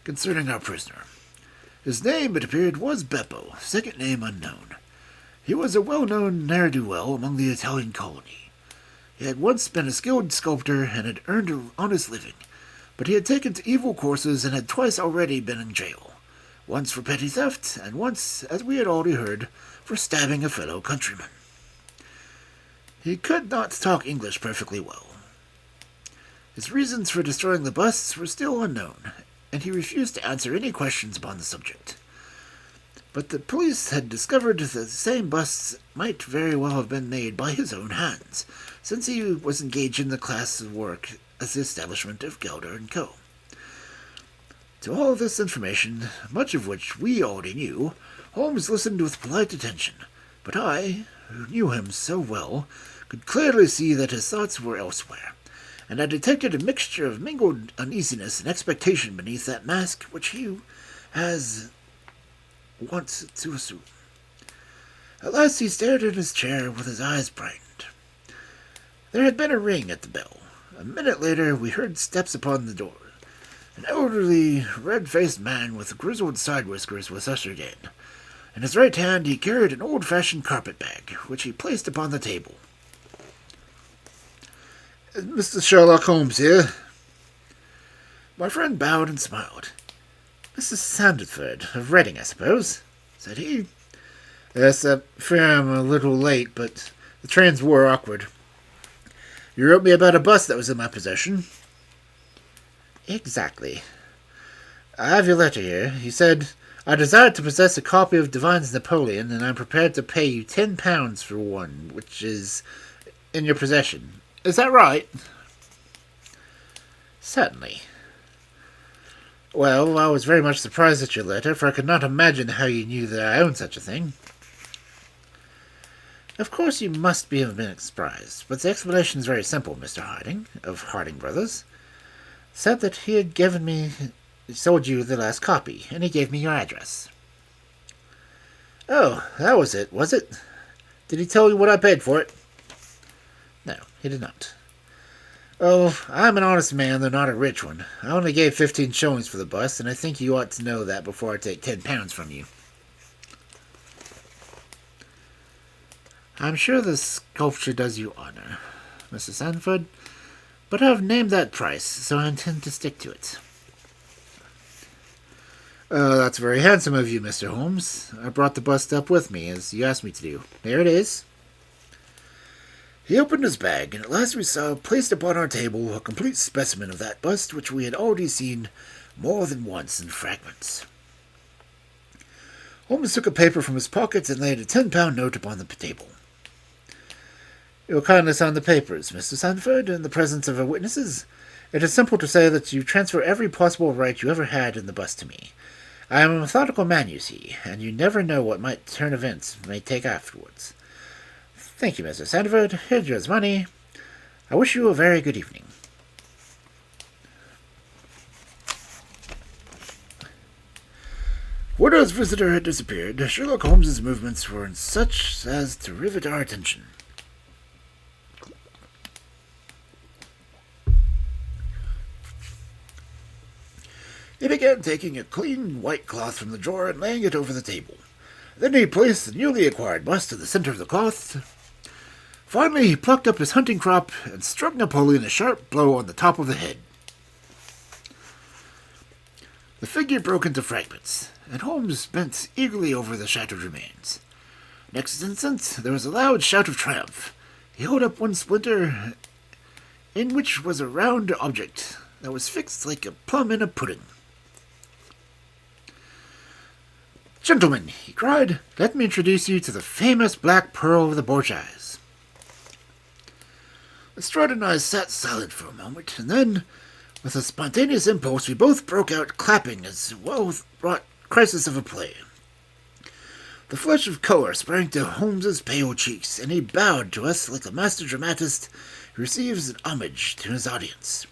A: concerning our prisoner. His name, it appeared, was Beppo, second name unknown. He was a well-known ne'er-do-well among the Italian colony. He had once been a skilled sculptor and had earned an honest living, but he had taken to evil courses and had twice already been in jail, once for petty theft, and once, as we had already heard, for stabbing a fellow countryman. He could not talk English perfectly well. His reasons for destroying the busts were still unknown, and he refused to answer any questions upon the subject. but the police had discovered that the same busts might very well have been made by his own hands, since he was engaged in the class of work as the establishment of Gelder and Co. To all this information, much of which we already knew, Holmes listened with polite attention, but I, who knew him so well, could clearly see that his thoughts were elsewhere, and I detected a mixture of mingled uneasiness and expectation beneath that mask which he has wont to assume. At last he stared in his chair with his eyes brightened. There had been a ring at the bell. A minute later we heard steps upon the door. An elderly, red-faced man with grizzled side whiskers was ushered in. In his right hand he carried an old-fashioned carpet-bag, which he placed upon the table. "Mr. Sherlock Holmes here." My friend bowed and smiled. "Mrs. Sandford, of Reading, I suppose?" said he. "Yes, I fear I'm a little late, but the trains were awkward. You wrote me about a bust that was in my possession." "Exactly. I have your letter here. You said, 'I desire to possess a copy of Devine's Napoleon, and I'm prepared to pay you £10 for one, which is in your possession.' Is that right?" "Certainly." "Well, I was very much surprised at your letter, for I could not imagine how you knew that I owned such a thing." "Of course you must have been surprised, but the explanation is very simple. Mr. Harding, of Harding Brothers, said that he had sold you the last copy, and he gave me your address." "Oh, that was it, was it? Did he tell you what I paid for it?" "No, he did not." "Oh, I'm an honest man, though not a rich one. I only gave 15 shillings for the bust, and I think you ought to know that before I take £10 from you." "I'm sure the sculpture does you honor, Mrs. Sandford, but I've named that price, so I intend to stick to it." "That's very handsome of you, Mr. Holmes. I brought the bust up with me, as you asked me to do. There it is." He opened his bag, and at last we saw placed upon our table a complete specimen of that bust which we had already seen more than once in fragments. Holmes took a paper from his pocket and laid a £10 note upon the table. "Your kindness on the papers, Mr. Sandford, in the presence of our witnesses. It is simple to say that you transfer every possible right you ever had in the bust to me. I am a methodical man, you see, and you never know what turn events may take afterwards. Thank you, Mr. Sandford. Here's your money. I wish you a very good evening." When our visitor had disappeared, Sherlock Holmes's movements were such as to rivet our attention. He began taking a clean white cloth from the drawer and laying it over the table. Then he placed the newly acquired bust in the center of the cloth. Finally, he plucked up his hunting crop and struck Napoleon a sharp blow on the top of the head. The figure broke into fragments, and Holmes bent eagerly over the shattered remains. Next instant, there was a loud shout of triumph. He held up one splinter, in which was a round object that was fixed like a plum in a pudding. "Gentlemen," he cried, "let me introduce you to the famous Black Pearl of the Borgias." Lestrade and I sat silent for a moment, and then, with a spontaneous impulse, we both broke out clapping as well-wrought crisis of a play. The flush of color sprang to Holmes's pale cheeks, and he bowed to us like a master dramatist who receives an homage to his audience.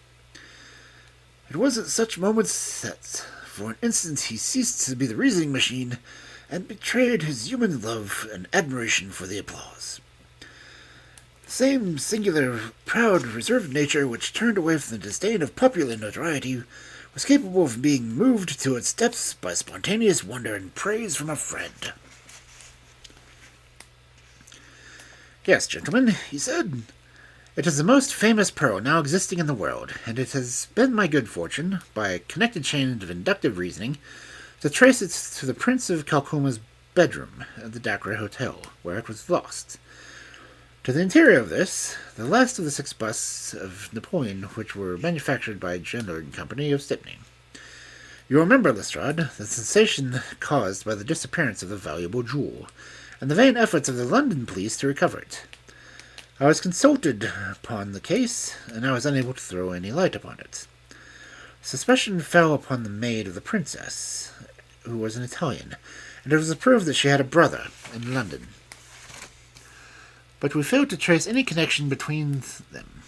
A: It was at such moments that, for an instant, he ceased to be the reasoning machine and betrayed his human love and admiration for the applause. The same singular, proud, reserved nature which turned away from the disdain of popular notoriety was capable of being moved to its depths by spontaneous wonder and praise from a friend. "Yes, gentlemen," he said, "it is the most famous pearl now existing in the world, and it has been my good fortune, by a connected chain of inductive reasoning, to trace it to the Prince of Kalkuma's bedroom at the Dacre Hotel, where it was lost. To the interior of this, the last of the 6 busts of Napoleon which were manufactured by Gendler and Company of Stepney. You remember, Lestrade, the sensation caused by the disappearance of the valuable jewel, and the vain efforts of the London police to recover it. I was consulted upon the case, and I was unable to throw any light upon it. Suspicion fell upon the maid of the princess, who was an Italian, and it was proved that she had a brother in London. But we failed to trace any connection between them.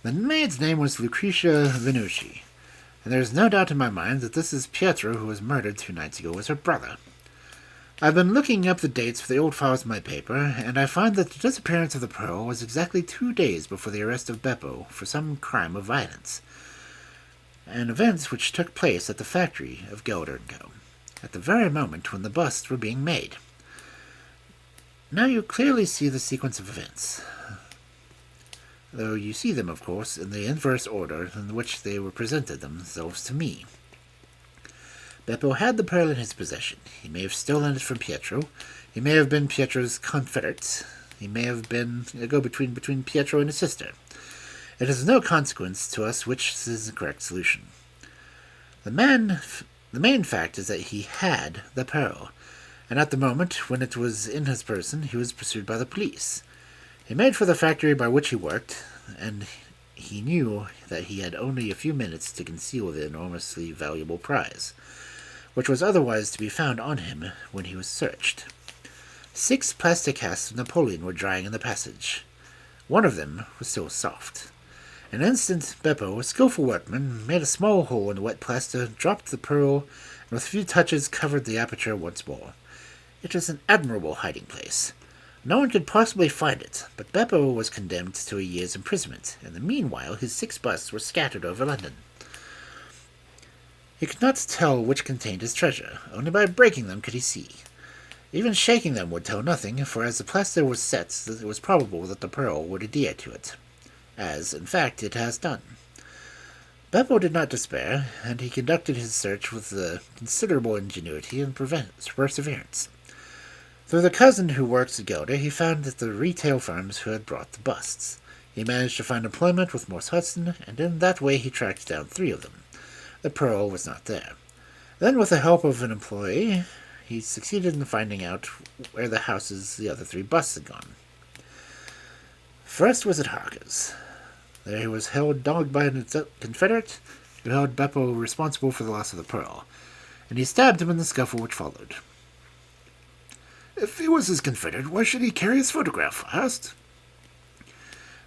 A: The maid's name was Lucretia Venucci, and there is no doubt in my mind that this is Pietro, who was murdered 2 nights ago, was her brother. I've been looking up the dates for the old files in my paper, and I find that the disappearance of the pearl was exactly 2 days before the arrest of Beppo for some crime of violence, an event which took place at the factory of Gelder & Co., at the very moment when the busts were being made. Now you clearly see the sequence of events, though you see them, of course, in the inverse order in which they were presented themselves to me. Beppo had the pearl in his possession. He may have stolen it from Pietro. He may have been Pietro's confederate. He may have been a go-between between Pietro and his sister. It is of no consequence to us which is the correct solution. The main fact is that he had the pearl, and at the moment when it was in his person he was pursued by the police. He made for the factory by which he worked, and he knew that he had only a few minutes to conceal the enormously valuable prize, which was otherwise to be found on him when he was searched. 6 plastic casts of Napoleon were drying in the passage. One of them was still soft. In an instant, Beppo, a skillful workman, made a small hole in the wet plaster, dropped the pearl, and with a few touches covered the aperture once more. It was an admirable hiding place. No one could possibly find it, but Beppo was condemned to a year's imprisonment, and in the meanwhile his 6 busts were scattered over London. He could not tell which contained his treasure. Only by breaking them could he see. Even shaking them would tell nothing, for as the plaster was set, it was probable that the pearl would adhere to it, as, in fact, it has done. Beppo did not despair, and he conducted his search with considerable ingenuity and perseverance. Through the cousin who works at Gelder, he found that the retail firms who had brought the busts. He managed to find employment with Morse Hudson, and in that way he tracked down 3 of them. The pearl was not there. Then, with the help of an employee, he succeeded in finding out where the houses the other 3 busts had gone. First was at Harker's. There he was dogged by a confederate who held Beppo responsible for the loss of the pearl, and he stabbed him in the scuffle which followed. If he was his confederate, why should he carry his photograph? I asked.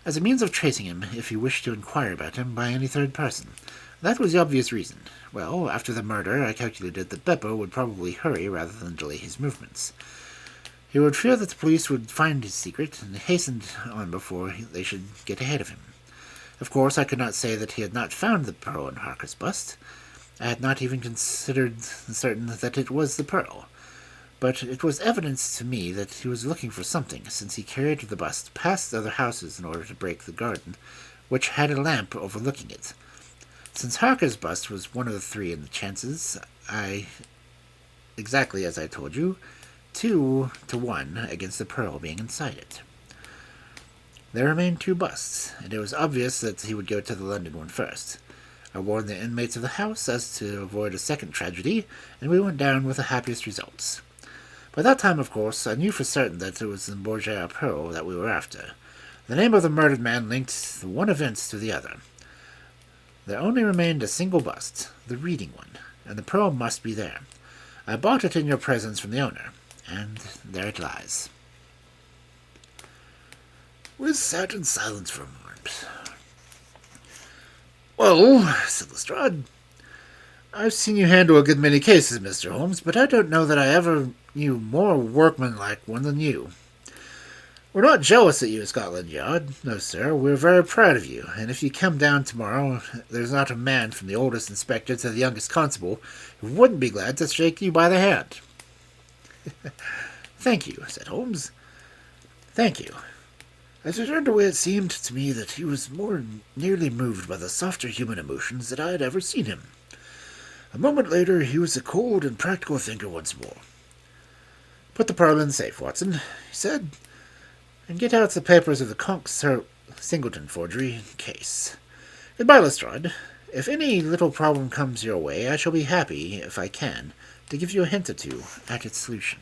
A: As a means of tracing him, if he wished to inquire about him by any third person. That was the obvious reason. Well, after the murder, I calculated that Beppo would probably hurry rather than delay his movements. He would fear that the police would find his secret, and hastened on before they should get ahead of him. Of course, I could not say that he had not found the pearl in Harker's bust. I had not even considered certain that it was the pearl. But it was evident to me that he was looking for something, since he carried the bust past other houses in order to break the garden, which had a lamp overlooking it. Since Harker's bust was one of the 3 in the chances, exactly as I told you, 2 to 1 against the pearl being inside it. There remained 2 busts, and it was obvious that he would go to the London one first. I warned the inmates of the house as to avoid a second tragedy, and we went down with the happiest results. By that time, of course, I knew for certain that it was the Borgia pearl that we were after. The name of the murdered man linked the one event to the other. There only remained a single bust, the reading one, and the pearl must be there. I bought it in your presence from the owner, and there it lies. We sat in silence for a moment. Well, said Lestrade, I've seen you handle a good many cases, Mr. Holmes, but I don't know that I ever knew more workmanlike one than you. We're not jealous at you at Scotland Yard. No, sir, we're very proud of you, and if you come down tomorrow, there's not a man from the oldest inspector to the youngest constable who wouldn't be glad to shake you by the hand. Thank you, said Holmes. Thank you. As I turned away, it seemed to me that he was more nearly moved by the softer human emotions that I had ever seen him. A moment later, he was a cold and practical thinker once more. Put the pearl in the safe, Watson, he said, and get out the papers of the Conk Singleton forgery case. Goodbye, Lestrade. If any little problem comes your way, I shall be happy, if I can, to give you a hint or two at its solution.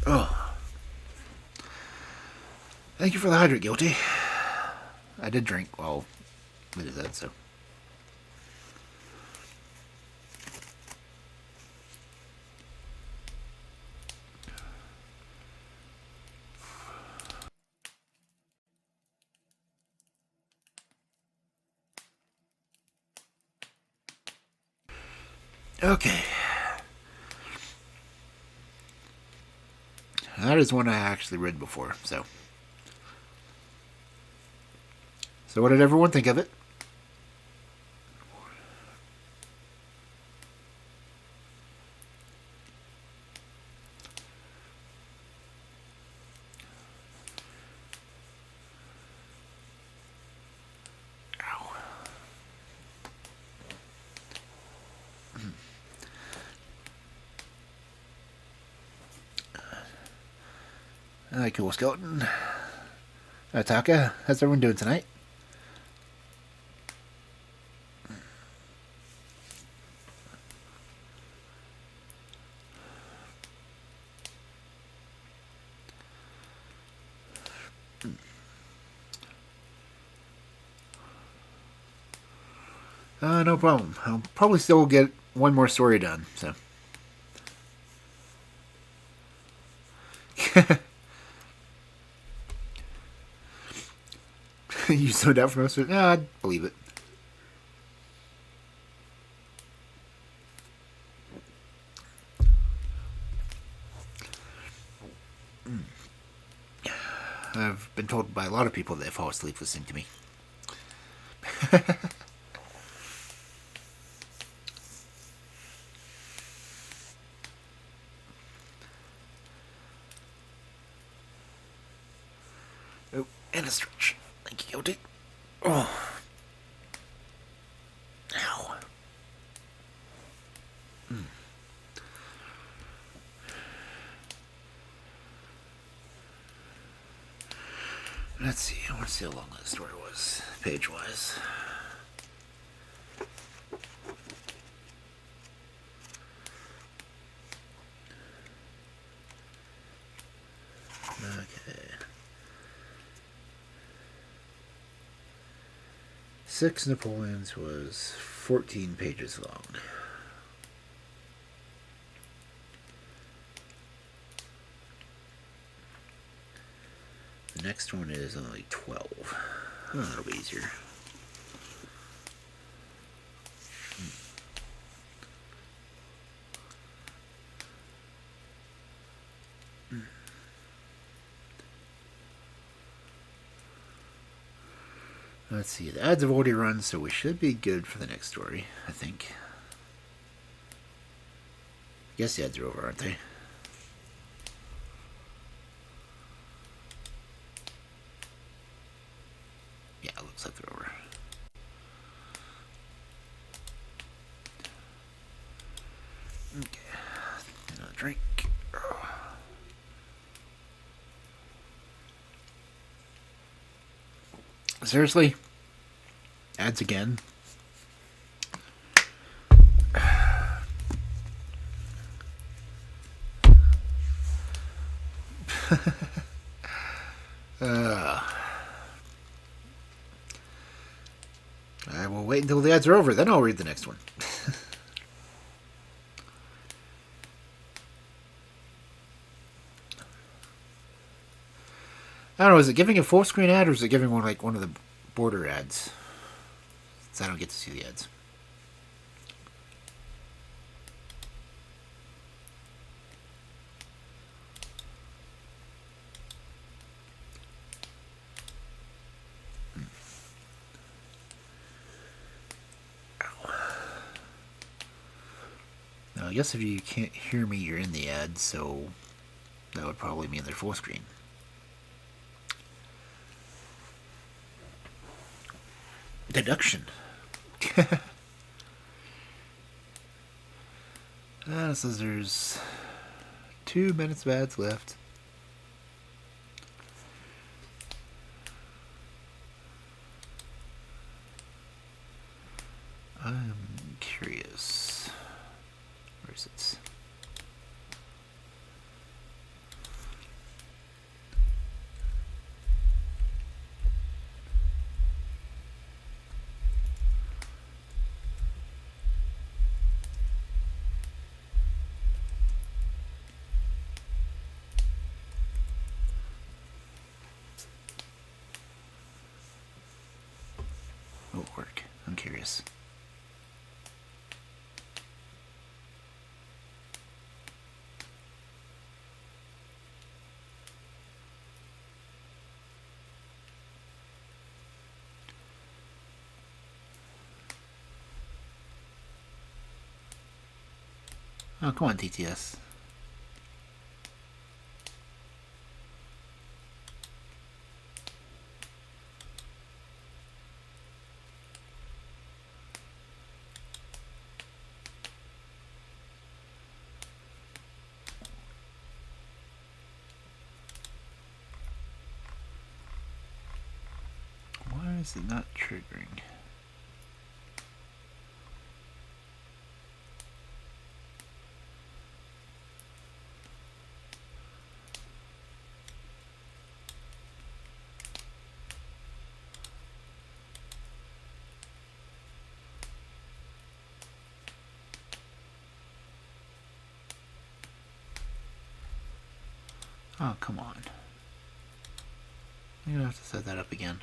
A: Oh. Thank you for the hydrate, Guilty. I did drink while we did that, so. Okay. That is one I actually read before, so. So what did everyone think of it? Ow. Alright, cool, Skeleton. Taka, how's everyone doing tonight? No problem. I'll probably still get one more story done, so. You zoned out for most of it? No, I believe it. I've been told by a lot of people that they fall asleep listening to me. Oh, and a stretch. Thank you, Guilty. Oh. Ow. Let's see. I want to see how long that story was, page-wise. Okay. Six Napoleons was 14 pages long. The next one is only 12. Oh, that'll be easier. Let's see, the ads have already run, so we should be good for the next story, I think. I guess the ads are over, aren't they? Yeah, it looks like they're over. Okay, another drink. Seriously? Ads again? I will wait until the ads are over, then I'll read the next one. I don't know, is it giving a full screen ad or is it giving one like one of the border ads? So I don't get to see the ads. Now, I guess if you can't hear me, you're in the ad, so that would probably mean they're full screen. Deduction. It says there's 2 minutes of ads left. will it work? I'm curious. Oh, come on, TTS. Why is it not triggering? Oh, come on. I'm gonna have to set that up again.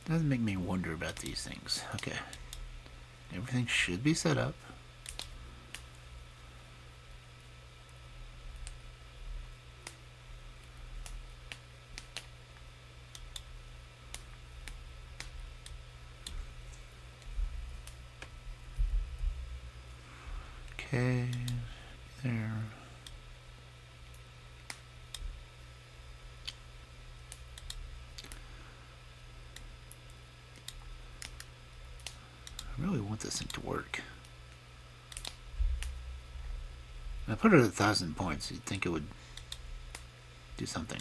A: Doesn't make me wonder about these things. Okay. Everything should be set up. Okay, there. I really want this thing to work. I put it at 1,000 points. You'd think it would do something.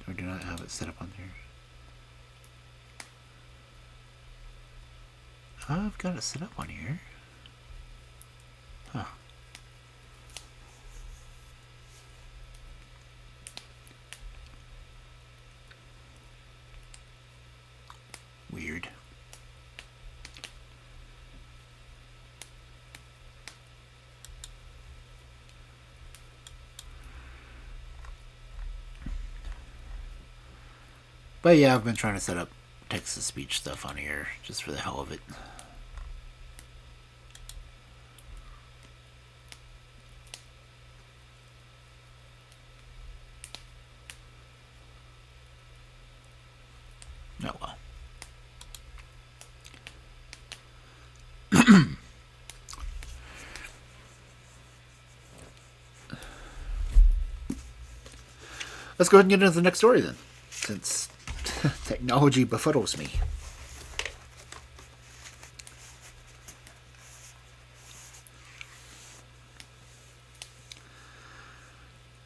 A: Or do not have it set up on here. I've got it set up on here. Huh. Weird. But yeah, I've been trying to set up text-to-speech stuff on here just for the hell of it. Oh well. Let's go ahead and get into the next story then, since technology befuddles me.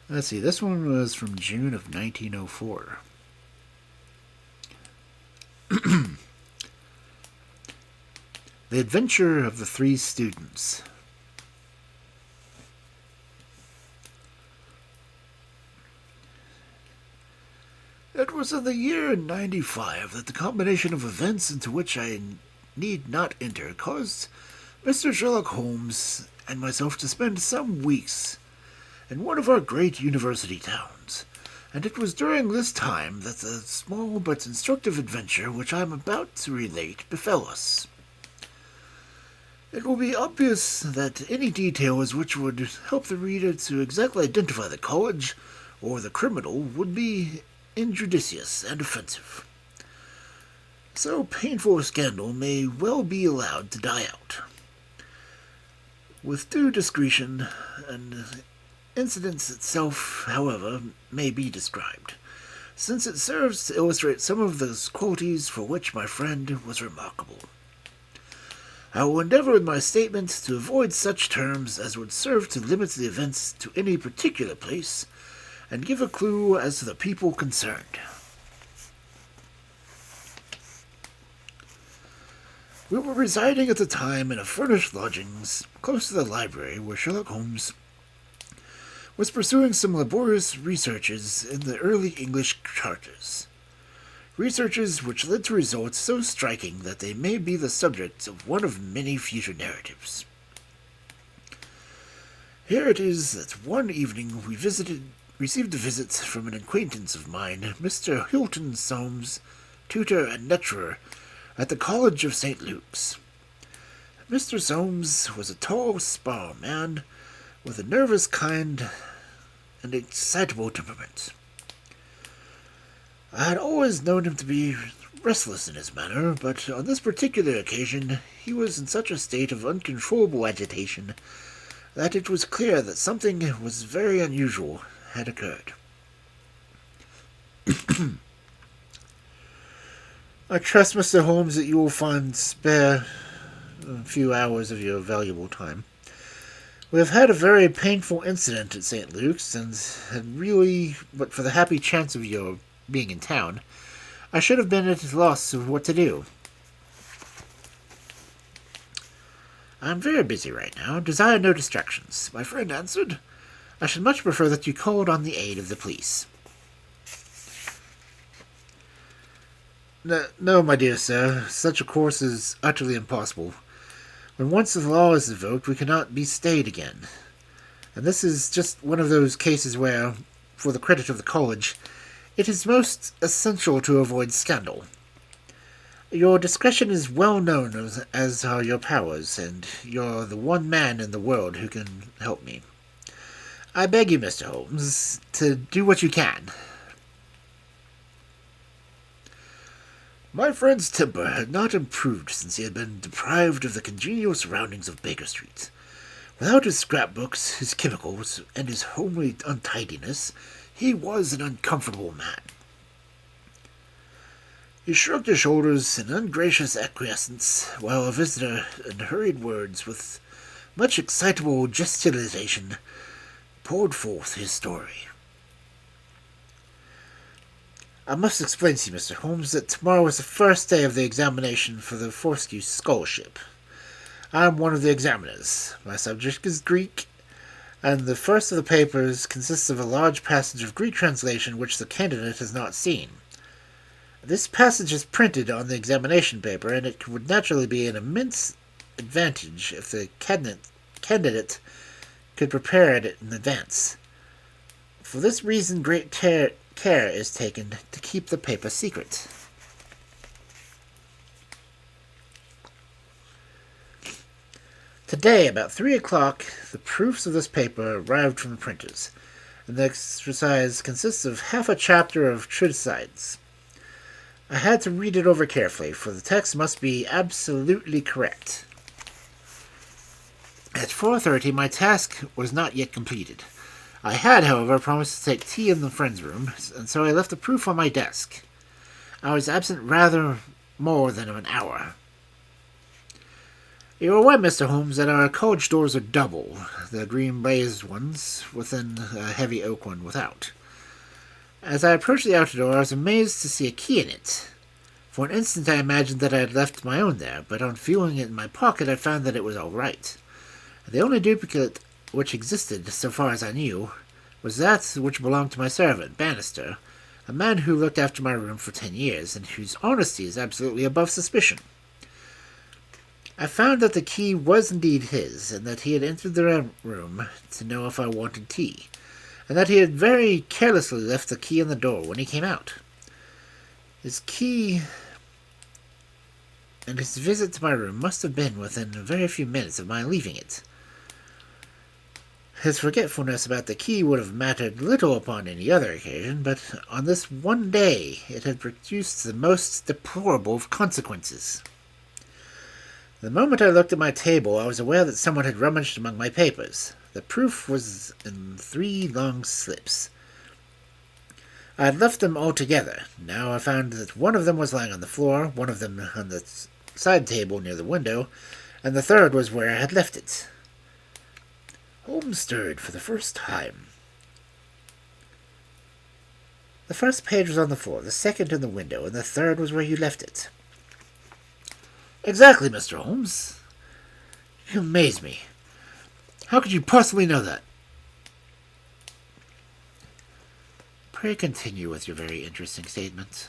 A: Let's see, this one was from June of 1904. The Adventure of the Three Students. It was in the year 95 that the combination of events into which I need not enter caused Mr. Sherlock Holmes and myself to spend some weeks in one of our great university towns, and it was during this time that the small but instructive adventure which I am about to relate befell us. It will be obvious that any details which would help the reader to exactly identify the college or the criminal would be injudicious and offensive. So painful a scandal may well be allowed to die out. With due discretion, and incident itself, however, may be described, since it serves to illustrate some of those qualities for which my friend was remarkable. I will endeavor in my statement to avoid such terms as would serve to limit the events to any particular place, and give a clue as to the people concerned. We were residing at the time in a furnished lodgings close to the library where Sherlock Holmes was pursuing some laborious researches in the early English charters. Researches which led to results so striking that they may be the subject of one of many future narratives. Here it is that one evening we received a visit from an acquaintance of mine, Mr. Hilton Soames, tutor and lecturer at the College of St. Luke's. Mr. Soames was a tall, spare man with a nervous kind and excitable temperament. I had always known him to be restless in his manner, but on this particular occasion he was in such a state of uncontrollable agitation that it was clear that something was very unusual had occurred. I trust, Mr. Holmes, that you will spare a few hours of your valuable time. We have had a very painful incident at St. Luke's, and had really, but for the happy chance of your being in town, I should have been at a loss of what to do. I am very busy right now, and desire no distractions, my friend answered. I should much prefer that you called on the aid of the police. No, my dear sir, such a course is utterly impossible. When once the law is invoked, we cannot be stayed again. And this is just one of those cases where, for the credit of the college, it is most essential to avoid scandal. Your discretion is well known, as are your powers, and you're the one man in the world who can help me. I beg you, Mr. Holmes, to do what you can. My friend's temper had not improved since he had been deprived of the congenial surroundings of Baker Street. Without his scrapbooks, his chemicals, and his homely untidiness, he was an uncomfortable man. He shrugged his shoulders in ungracious acquiescence, while a visitor, in hurried words, with much excitable gesticulation, poured forth his story. I must explain to you, Mr. Holmes, that tomorrow is the first day of the examination for the Fortescue Scholarship. I am one of the examiners. My subject is Greek, and the first of the papers consists of a large passage of Greek translation which the candidate has not seen. This passage is printed on the examination paper, and it would naturally be an immense advantage if the candidate could prepare it in advance. For this reason, great care is taken to keep the paper secret. Today, about 3 o'clock, the proofs of this paper arrived from the printers, and the exercise consists of half a chapter of treatises. I had to read it over carefully, for the text must be absolutely correct. At 4:30, my task was not yet completed. I had, however, promised to take tea in the friend's room, and so I left the proof on my desk. I was absent rather more than an hour. You are aware, Mr. Holmes, that our college doors are double, the green glazed ones within, a heavy oak one without. As I approached the outer door, I was amazed to see a key in it. For an instant I imagined that I had left my own there, but on feeling it in my pocket I found that it was all right. The only duplicate which existed, so far as I knew, was that which belonged to my servant, Bannister, a man who looked after my room for 10 years, and whose honesty is absolutely above suspicion. I found that the key was indeed his, and that he had entered the room to know if I wanted tea, and that he had very carelessly left the key in the door when he came out. His key and his visit to my room must have been within a very few minutes of my leaving it. His forgetfulness about the key would have mattered little upon any other occasion, but on this one day it had produced the most deplorable of consequences. The moment I looked at my table, I was aware that someone had rummaged among my papers. The proof was in 3 long slips. I had left them all together. Now I found that one of them was lying on the floor, one of them on the side table near the window, and the third was where I had left it. Holmes stirred for the first time. The first page was on the floor, the second in the window, and the third was where you left it. Exactly, Mr. Holmes. You amaze me. How could you possibly know that? Pray continue with your very interesting statement.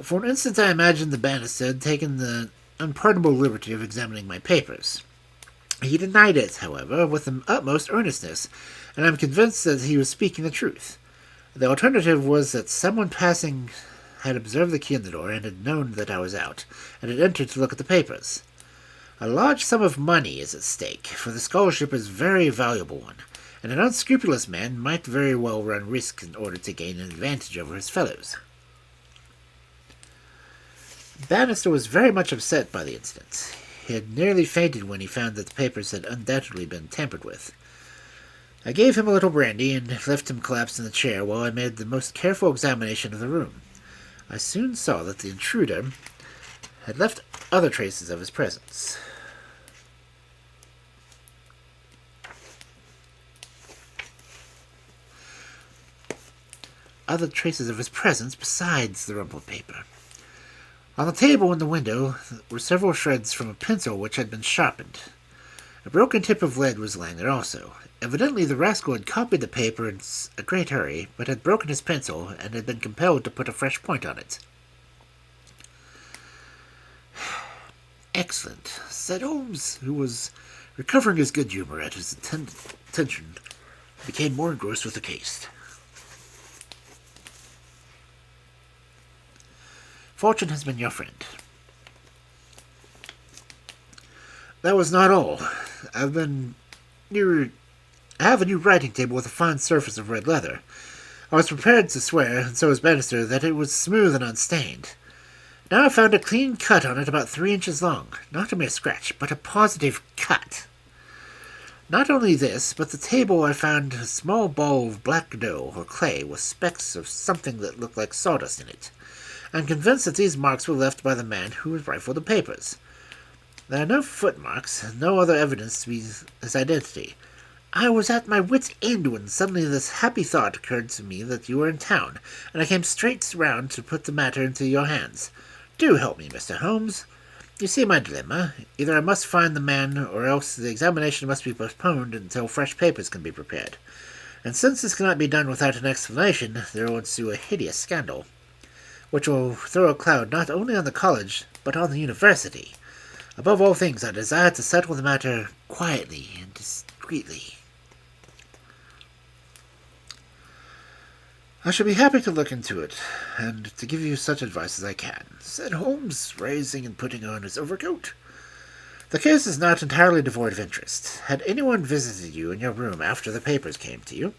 A: For an instant I imagined the banister had taken the unpardonable liberty of examining my papers. He denied it, however, with the utmost earnestness, and I am convinced that he was speaking the truth. The alternative was that someone passing had observed the key in the door and had known that I was out, and had entered to look at the papers. A large sum of money is at stake, for the scholarship is a very valuable one, and an unscrupulous man might very well run risk in order to gain an advantage over his fellows. Bannister was very much upset by the incident. He had nearly fainted when he found that the papers had undoubtedly been tampered with. I gave him a little brandy and left him collapsed in the chair while I made the most careful examination of the room. I soon saw that the intruder had left other traces of his presence. Besides the rumpled paper. On the table in the window were several shreds from a pencil which had been sharpened. A broken tip of lead was lying there also. Evidently the rascal had copied the paper in a great hurry, but had broken his pencil and had been compelled to put a fresh point on it. "Excellent," said Holmes, who was recovering his good humor at his attention, became more engrossed with the case. "Fortune has been your friend." "That was not all. I have a new writing table with a fine surface of red leather. I was prepared to swear, and so was Bannister, that it was smooth and unstained. Now I found a clean cut on it about 3 inches long. Not a mere scratch, but a positive cut. Not only this, but the table I found a small ball of black dough or clay with specks of something that looked like sawdust in it. I am convinced that these marks were left by the man who rifled the papers. There are no footmarks, and no other evidence to be his identity. I was at my wit's end when suddenly this happy thought occurred to me that you were in town, and I came straight round to put the matter into your hands. Do help me, Mr. Holmes. You see my dilemma. Either I must find the man, or else the examination must be postponed until fresh papers can be prepared. And since this cannot be done without an explanation, there will ensue a hideous scandal, which will throw a cloud not only on the college, but on the university. Above all things, I desire to settle the matter quietly and discreetly." "I shall be happy to look into it, and to give you such advice as I can," said Holmes, rising and putting on his overcoat. "The case is not entirely devoid of interest. Had anyone visited you in your room after the papers came to you?"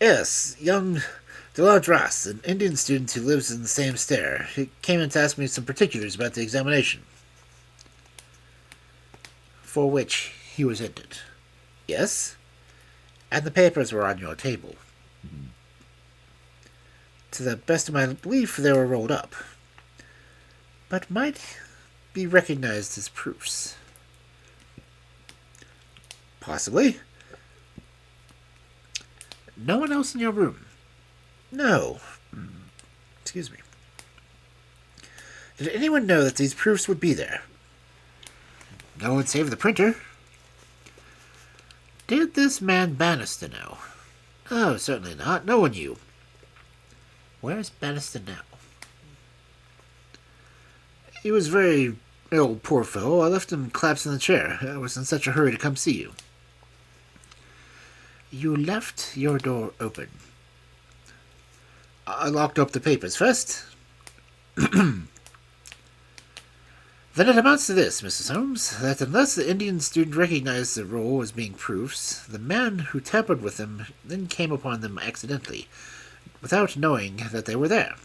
A: "Yes, young Delardras, an Indian student who lives in the same stair. He came in to ask me some particulars about the examination." "For which he was ended?" "Yes, and the papers were on your table." "To the best of my belief, they were rolled up, but might be recognized as proofs." "Possibly." "No one else in your room?" "No. Excuse me. Did anyone know that these proofs would be there?" "No one save the printer." "Did this man Bannister know?" "Oh, certainly not. No one knew." "Where's Bannister now?" "He was very ill, poor fellow. I left him collapsed in the chair. I was in such a hurry to come see you." "You left your door open?" "I locked up the papers first." "Then it amounts to this, Mrs. Holmes, that unless the Indian student recognized the roll as being proofs, the man who tampered with them then came upon them accidentally, without knowing that they were there."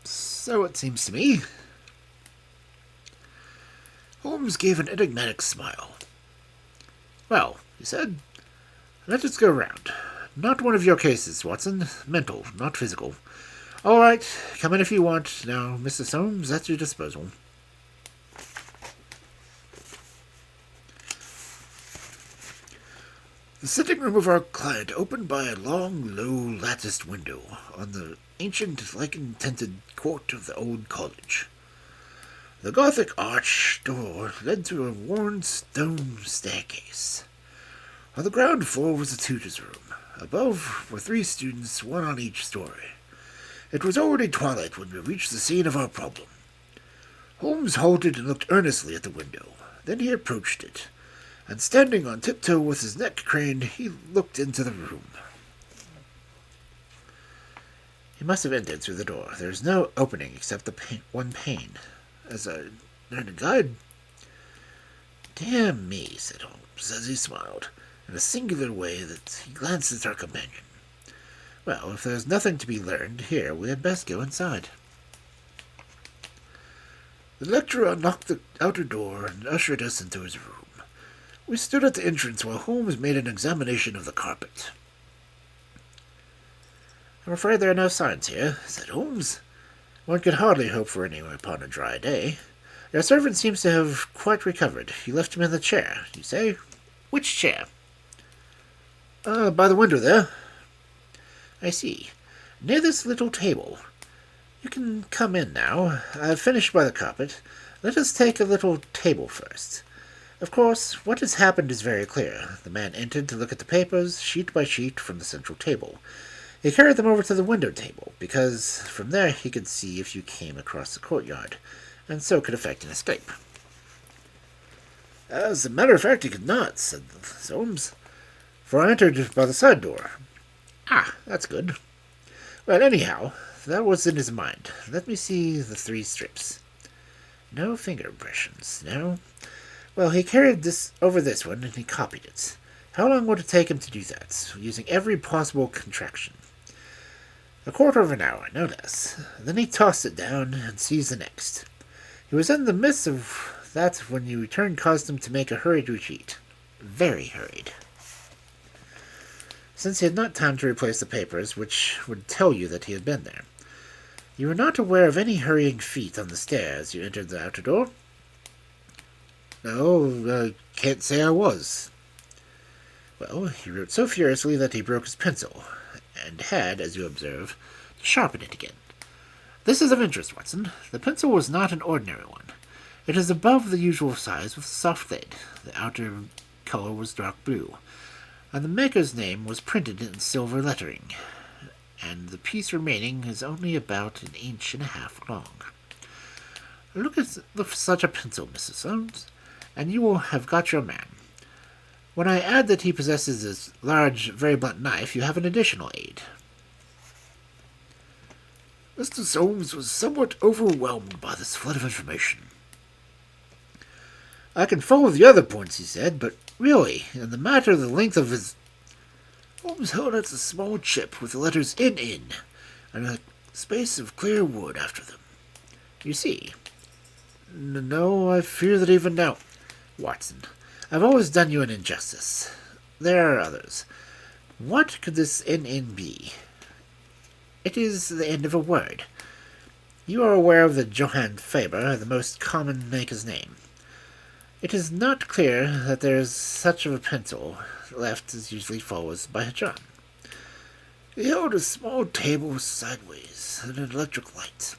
A: "So it seems to me." Holmes gave an enigmatic smile. "Well," he said, "let us go round. Not one of your cases, Watson. Mental, not physical. All right, come in if you want. Now, Mrs. Holmes, at your disposal." The sitting room of our client opened by a long, low, latticed window on the ancient, lichen-tinted court of the old college. The Gothic arch door led to a worn stone staircase. On the ground floor was the tutor's room,
B: Above were 3 students, 1 on each story. It was already twilight when we reached the scene of our problem. Holmes halted and looked earnestly at the window. Then he approached it, and standing on tiptoe with his neck craned, he looked into the room.
A: He must have entered through the door. There is no opening except the one pane.
B: As I learned a guide.
A: Dear me, said Holmes, as he smiled, in a singular way that he glanced at our companion. Well, if there's nothing to be learned here, we had best go inside.
B: The lecturer unlocked the outer door and ushered us into his room. We stood at the entrance while Holmes made an examination of the carpet.
A: I'm afraid there are no signs here, said Holmes. One could hardly hope for any upon a dry day. Your servant seems to have quite recovered. You left him in the chair, you say? Which chair?
B: By the window there.
A: I see. Near this little table. You can come in now. I've finished by the carpet. Let us take a little table first. Of course, what has happened is very clear. The man entered to look at the papers, sheet by sheet, from the central table. He carried them over to the window table, because from there he could see if you came across the courtyard, and so could effect an escape.
B: As a matter of fact, he could not, said Holmes,
A: for I entered by the side door. Ah, that's good. Well, anyhow, that was in his mind. Let me see the 3 strips. No finger impressions, no. Well, he carried this over this one, and he copied it. How long would it take him to do that, using every possible contraction? A quarter of an hour, no less. Then he tossed it down and seized the next. He was in the midst of that when your return caused him to make a hurried retreat. Very hurried. Since he had not time to replace the papers, which would tell you that he had been there. You were not aware of any hurrying feet on the stairs as you entered the outer door?
B: No, I can't say I was.
A: Well, he wrote so furiously that he broke his pencil, and had, as you observe, to sharpen it again. This is of interest, Watson. The pencil was not an ordinary one. It is above the usual size with a soft lead. The outer color was dark blue, and the maker's name was printed in silver lettering, and the piece remaining is only about 1.5 inches long. Look at such a pencil, Mrs. Holmes, and you will have got your man. When I add that he possesses this large, very blunt knife, you have an additional aid.
B: Mr. Soames was somewhat overwhelmed by this flood of information.
A: I can follow the other points, he said, but really, in the matter of the length of his...
B: Holmes held out a small chip with the letters NN, and a space of clear wood after them.
A: You see. No, I fear that even now... Watson, I've always done you an injustice. There are others. What could this NN be? It is the end of a word. You are aware of the Johann Faber, the most common maker's name. It is not clear that there is such of a pencil. Left is usually followed by a John.
B: He held a small table sideways and an electric light.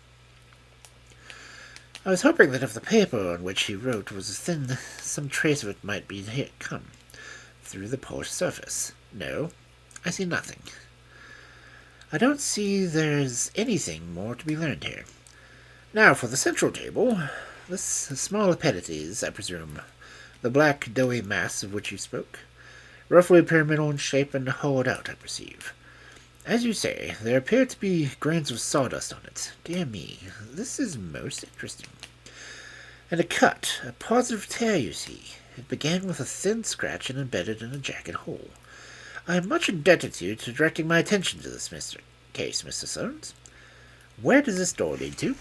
A: I was hoping that if the paper on which he wrote was thin, some trace of it might be come through the polished surface. No, I see nothing. I don't see there's anything more to be learned here. Now for the central table. This small appendices, I presume. The black, doughy mass of which you spoke. Roughly pyramidal in shape and hollowed out, I perceive. As you say, there appear to be grains of sawdust on it. Dear me, this is most interesting. And a cut, a positive tear, you see. It began with a thin scratch and embedded in a jagged hole. I am much indebted to you for directing my attention to this case, Mr. Soames. Where does this door lead to?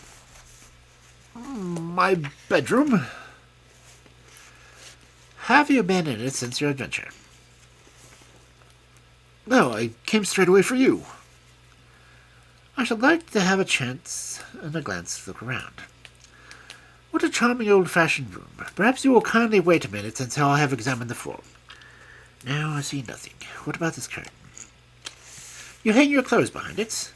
B: My bedroom.
A: Have you been in it since your adventure?
B: No, I came straight away for you.
A: I should like to have a chance and a glance to look around. What a charming old-fashioned room. Perhaps you will kindly wait a minute until I have examined the floor. No, I see nothing. What about this curtain? You hang your clothes behind it.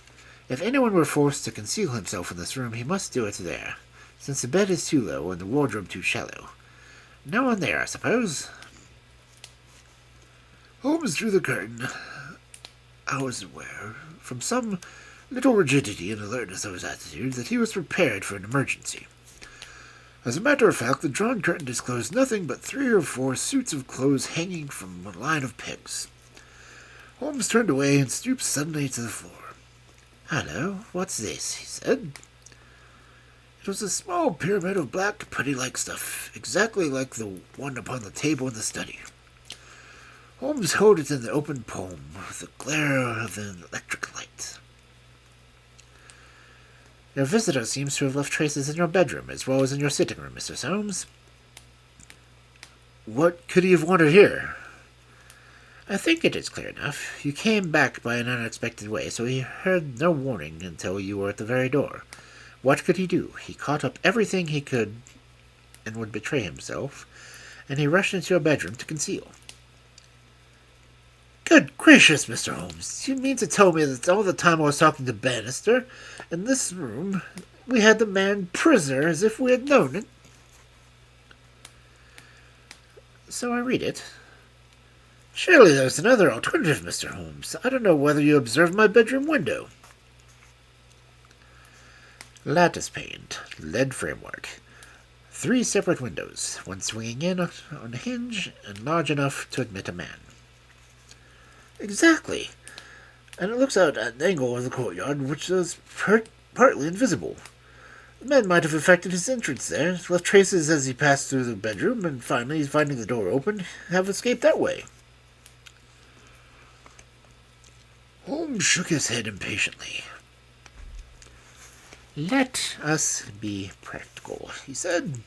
A: If anyone were forced to conceal himself in this room, he must do it there, since the bed is too low and the wardrobe too shallow. No one there, I suppose.
B: Holmes drew the curtain, I was aware, from some little rigidity and alertness of his attitude, that he was prepared for an emergency. As a matter of fact, the drawn curtain disclosed nothing but 3 or 4 suits of clothes hanging from a line of pegs. Holmes turned away and stooped suddenly to the floor. "Hello, what's this?" he said. It was a small pyramid of black, putty-like stuff, exactly like the one upon the table in the study. Holmes held it in the open palm, with the glare of an electric light. "Your visitor seems to have left traces in your bedroom, as well as in your sitting room, Mr. Soames." "What could he have wanted here?" "I think it is clear enough. You came back by an unexpected way, so he heard no warning until you were at the very door. What could he do? He caught up everything he could and would betray himself, and he rushed into your bedroom to conceal." "Good gracious, Mr. Holmes, do you mean to tell me that all the time I was talking to Bannister, in this room, we had the man prisoner as if we had known it?" "So I read it." "Surely there's another alternative, Mr. Holmes. I don't know whether you observed my bedroom window." "Lattice paned, lead framework. 3 separate windows, one swinging in on a hinge and large enough to admit a man." "Exactly. And it looks out at an angle of the courtyard which is partly invisible. The man might have effected his entrance there, left traces as he passed through the bedroom, and finally, finding the door open, have escaped that way." Holmes shook his head impatiently. "Let us be practical," he said.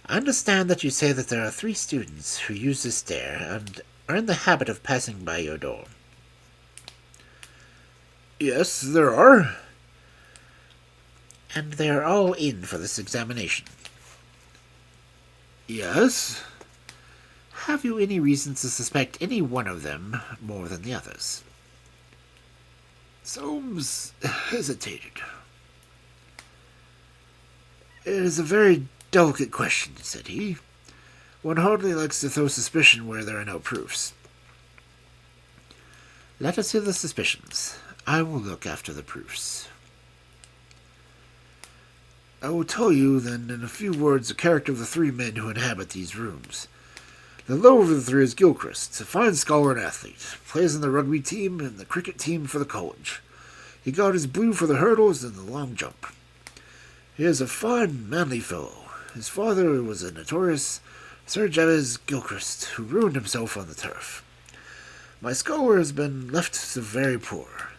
B: "I understand that you say that there are 3 students who use this stair and are in the habit of passing by your door." "Yes, there are." "And they are all in for this examination." "Yes." "Have you any reason to suspect any one of them more than the others?" Soames hesitated. "It is a very delicate question," said he. "One hardly likes to throw suspicion where there are no proofs." "Let us hear the suspicions. I will look after the proofs." "I will tell you, then, in a few words, the character of the 3 men who inhabit these rooms. The lower of the 3 is Gilchrist, a fine scholar and athlete, plays in the rugby team and the cricket team for the college. He got his blue for the hurdles and the long jump. He is a fine, manly fellow. His father was a notorious Sir Jabez Gilchrist, who ruined himself on the turf. My scholar has been left so very poor,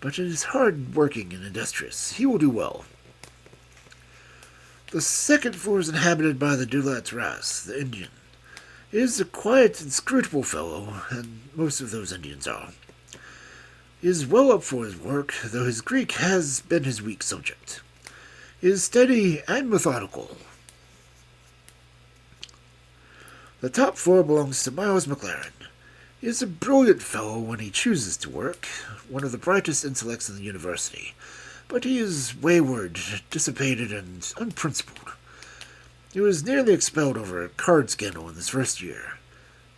B: but is hard-working and industrious. He will do well. The 2nd floor is inhabited by the Dulat's Ras, the Indian. He is a quiet, inscrutable fellow, and most of those Indians are. He is well up for his work, though his Greek has been his weak subject. He is steady and methodical. The top floor belongs to Miles McLaren. He is a brilliant fellow when he chooses to work, one of the brightest intellects in the university, but he is wayward, dissipated, and unprincipled. He was nearly expelled over a card scandal in his first year.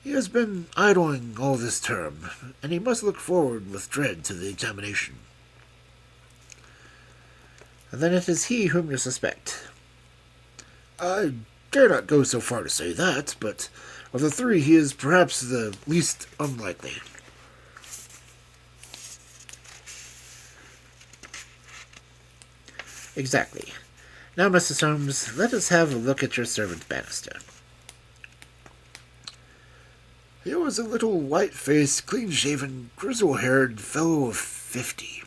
B: He has been idling all this term, and he must look forward with dread to the examination." "Then it is he whom you suspect." "I dare not go so far to say that, but of the 3 he is perhaps the least unlikely." "Exactly. Now, Mr. Soames, let us have a look at your servant Bannister." He was a little white-faced, clean-shaven, grizzle-haired fellow of 50.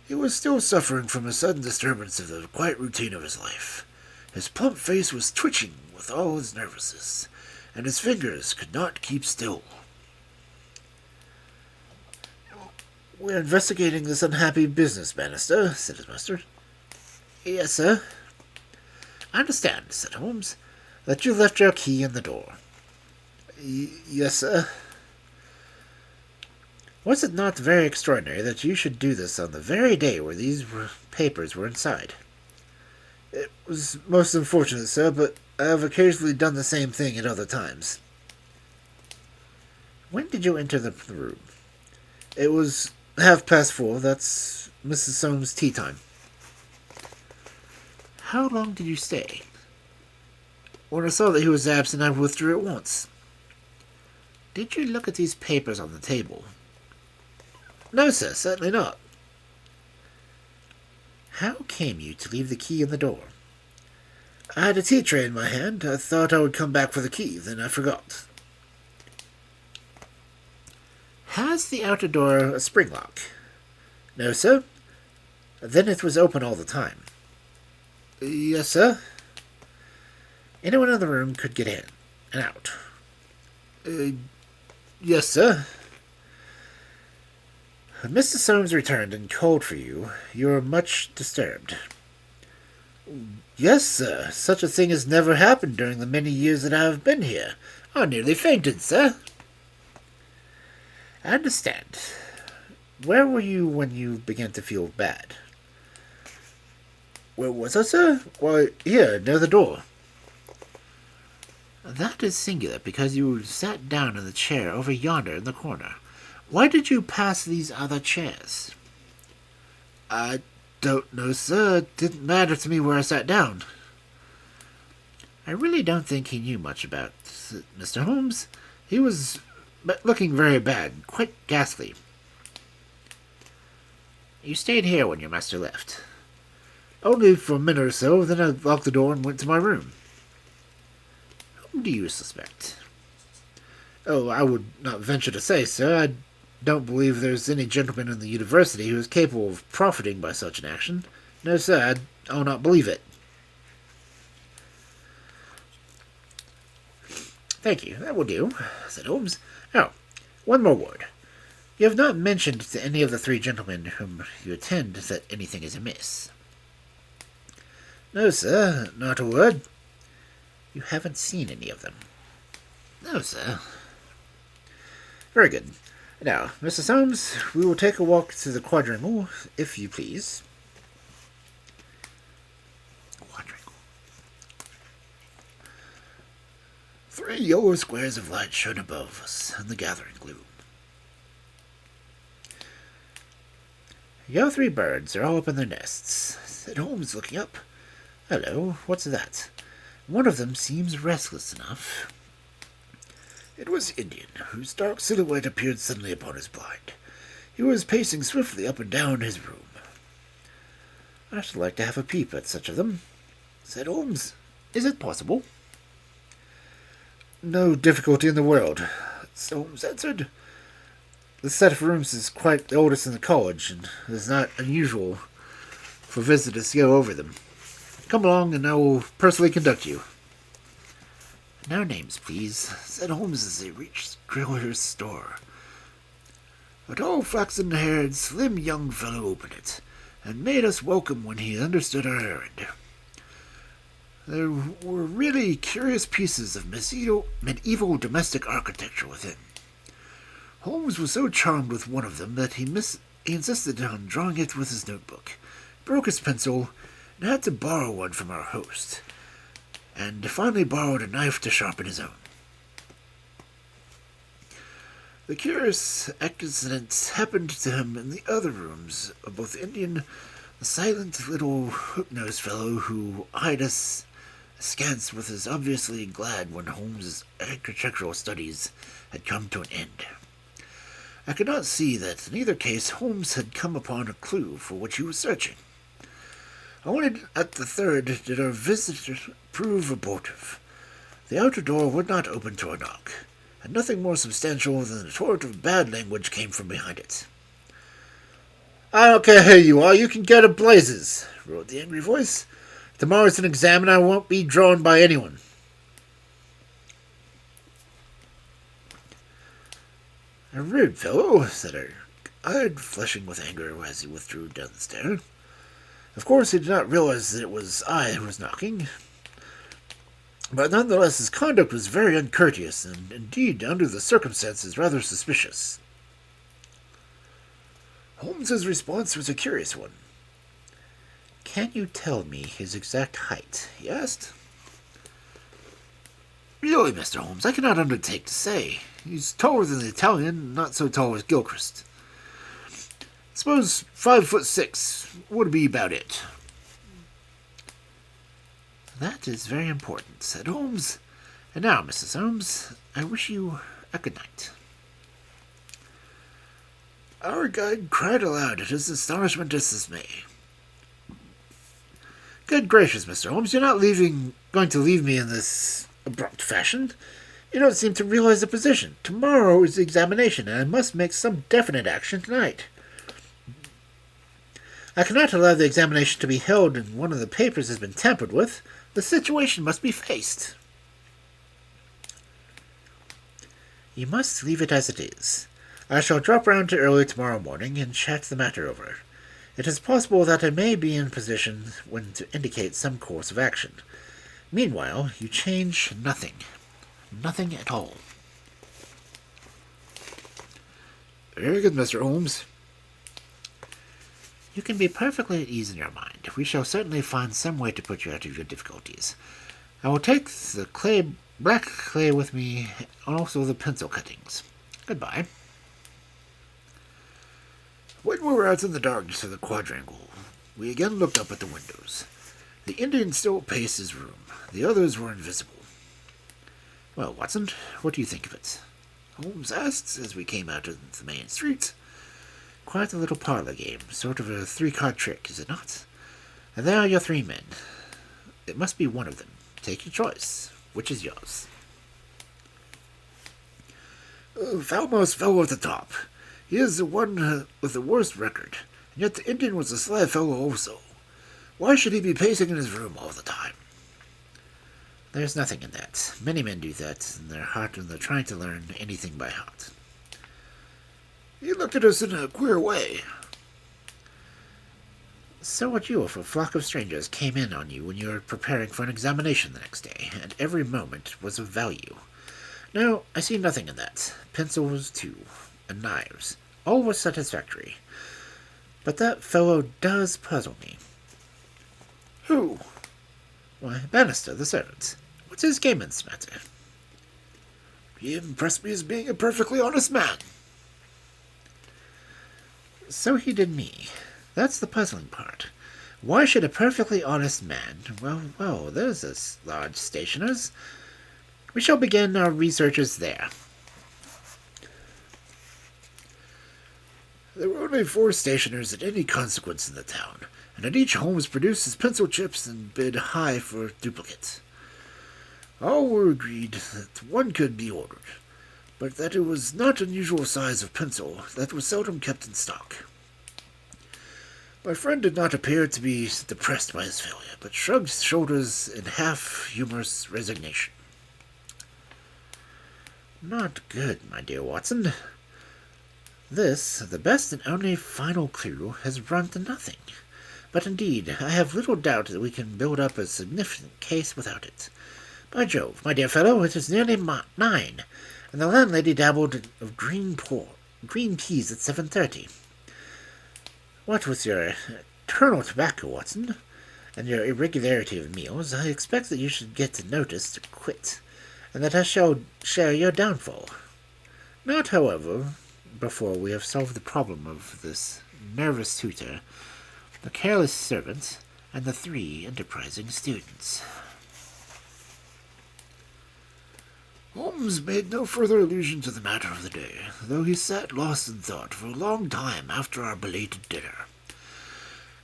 B: He was still suffering from a sudden disturbance of the quiet routine of his life. His plump face was twitching with all his nervousness, and his fingers could not keep still. "We are investigating this unhappy business, Bannister," said his master. "Yes, sir." "I understand," said Holmes, "that you left your key in the door." "Yes, sir." "Was it not very extraordinary that you should do this on the very day where these papers were inside?" "It was most unfortunate, sir, but I have occasionally done the same thing at other times." "When did you enter the room?" It was 4:30. That's Mrs. Soames' tea time.
A: How long did you stay?
B: When I saw that he was absent, I withdrew at once.
A: Did you look at these papers on the table?
B: No, sir, certainly not.
A: How came you to leave the key in the door?
B: I had a tea tray in my hand. I thought I would come back for the key, then I forgot.
A: Has the outer door a spring lock?
B: No, sir.
A: Then it was open all the time.
B: Yes, sir.
A: Anyone in the room could get in and out.
B: Yes, sir.
A: When Mr. Soames returned and called for you, you were much disturbed.
B: Yes, sir. Such a thing has never happened during the many years that I have been here. I nearly fainted, sir.
A: I understand. Where were you when you began to feel bad?
B: Where was I, sir? Why, here, near the door.
A: That is singular, because you sat down in the chair over yonder in the corner. Why did you pass these other chairs?
B: I don't know, sir. It didn't matter to me where I sat down.
A: I really don't think he knew much about Mr. Holmes. He was looking very bad, quite ghastly. You stayed here when your master left?
B: Only for a minute or so, then I locked the door and went to my room.
A: Whom do you suspect?
B: Oh, I would not venture to say, sir. I don't believe there's any gentleman in the university who is capable of profiting by such an action. No, sir, I'll not believe it.
A: Thank you, that will do, said Holmes. Oh, one more word. You have not mentioned to any of the three gentlemen whom you attend that anything is amiss.
B: No, sir, not a word.
A: You haven't seen any of them?
B: No, sir.
A: Very good. Now, Mr. Soames, we will take a walk to the quadrangle, if you please.
B: Quadrangle. 3 yellow squares of light shone above us in the gathering gloom.
A: Your 3 birds are all up in their nests, said Holmes, looking up. Hello, what's that? One of them seems restless enough.
B: It was Indian, whose dark silhouette appeared suddenly upon his blind. He was pacing swiftly up and down his room.
A: I should like to have a peep at such of them, said Holmes. Is it possible?
B: No difficulty in the world, Holmes answered.
A: This set of rooms is quite the oldest in the college, and it is not unusual for visitors to go over them. Come along, and I will personally conduct you.
B: No names, please, said Holmes as they reached Griller's store. A tall, flaxen-haired, slim young fellow opened it, and made us welcome when he understood our errand. There were really curious pieces of medieval domestic architecture within. Holmes was so charmed with one of them that he insisted on drawing it with his notebook, broke his pencil, and had to borrow one from our host, and finally borrowed a knife to sharpen his own. The curious accidents happened to him in the other rooms of both Indian, the silent little hook-nosed fellow who eyed us askance with his obviously glad when Holmes's architectural studies had come to an end. I could not see that in either case Holmes had come upon a clue for which he was searching. Only at the third did our visit prove abortive. The outer door would not open to a knock, and nothing more substantial than a torrent of bad language came from behind it. "I don't care who you are, you can go to blazes," roared the angry voice. "Tomorrow's an exam, and I won't be drawn by anyone." "A rude fellow," said our guide, flushing with anger as he withdrew down the stair. Of course, he did not realize that it was I who was knocking, but nonetheless his conduct was very uncourteous, and indeed, under the circumstances, rather suspicious. Holmes's response was a curious one.
A: "Can you tell me his exact height?" he asked.
B: "Really, Mr. Holmes, I cannot undertake to say. He's taller than the Italian, not so tall as Gilchrist. Suppose 5'6" would be about it.
A: That is very important, said Holmes. And now, Mrs. Holmes, I wish you a good night.
B: Our guide cried aloud at his astonishment and dismay. Good gracious, Mr. Holmes, you're not going to leave me in this abrupt fashion. You don't seem to realize the position. Tomorrow is the examination, and I must make some definite action tonight. I cannot allow the examination to be held and one of the papers has been tampered with. The situation must be faced.
A: You must leave it as it is. I shall drop round to early tomorrow morning and chat the matter over. It is possible that I may be in position when to indicate some course of action. Meanwhile, you change nothing. Nothing at all.
B: Very good, Mr. Holmes.
A: You can be perfectly at ease in your mind. We shall certainly find some way to put you out of your difficulties. I will take the black clay with me, and also the pencil cuttings. Goodbye.
B: When we were out in the darkness of the quadrangle, we again looked up at the windows. The Indian still paced his room. The others were invisible.
A: Well, Watson, what do you think of it?
B: Holmes asked as we came out into the main street.
A: Quite a little parlor game, sort of a 3-card trick, is it not? And there are your 3 men. It must be one of them. Take your choice. Which is yours?
B: Foulmost fellow at the top. He is the one with the worst record, and yet the Indian was a sly fellow also. Why should he be pacing in his room all the time?
A: There's nothing in that. Many men do that in their heart when they're trying to learn anything by heart.
B: He looked at us in a queer way.
A: So would you if a flock of strangers came in on you when you were preparing for an examination the next day, and every moment was of value. No, I see nothing in that. Pencils, too, and knives. All were satisfactory. But that fellow does puzzle me.
B: Who?
A: Why, Bannister, the servant. What's his game in this matter?
B: He impressed me as being a perfectly honest man.
A: So he did me. That's the puzzling part. Why should a perfectly honest man... Well, there's this large stationer's. We shall begin our researches there.
B: There were only 4 stationers of any consequence in the town, and at each Holmes produced his pencil chips and bid high for duplicates. All were agreed that one could be ordered, but that it was not unusual size of pencil that was seldom kept in stock. My friend did not appear to be depressed by his failure, but shrugged his shoulders in half-humorous resignation.
A: Not good, my dear Watson. This, the best and only final clue, has run to nothing. But indeed, I have little doubt that we can build up a significant case without it. By Jove, my dear fellow, it is nearly 9, and the landlady dabbled of green peas at 7:30. What with your eternal tobacco, Watson, and your irregularity of meals, I expect that you should get notice to quit, and that I shall share your downfall. Not, however, before we have solved the problem of this nervous tutor, the careless servant, and the 3 enterprising students.
B: Holmes made no further allusion to the matter of the day, though he sat lost in thought for a long time after our belated dinner.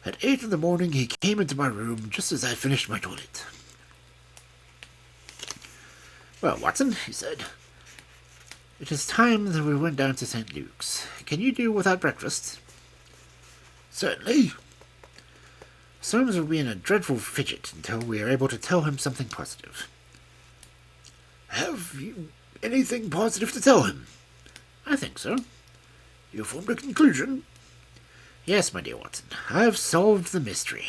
B: At 8 in the morning he came into my room just as I finished my toilet.
A: Well, Watson, he said, it is time that we went down to St. Luke's. Can you do without breakfast?
B: Certainly.
A: Soames will be in a dreadful fidget until we are able to tell him something positive.
B: Have you anything positive to tell him?
A: I think so.
B: You formed a conclusion?
A: Yes, my dear Watson. I have solved the mystery.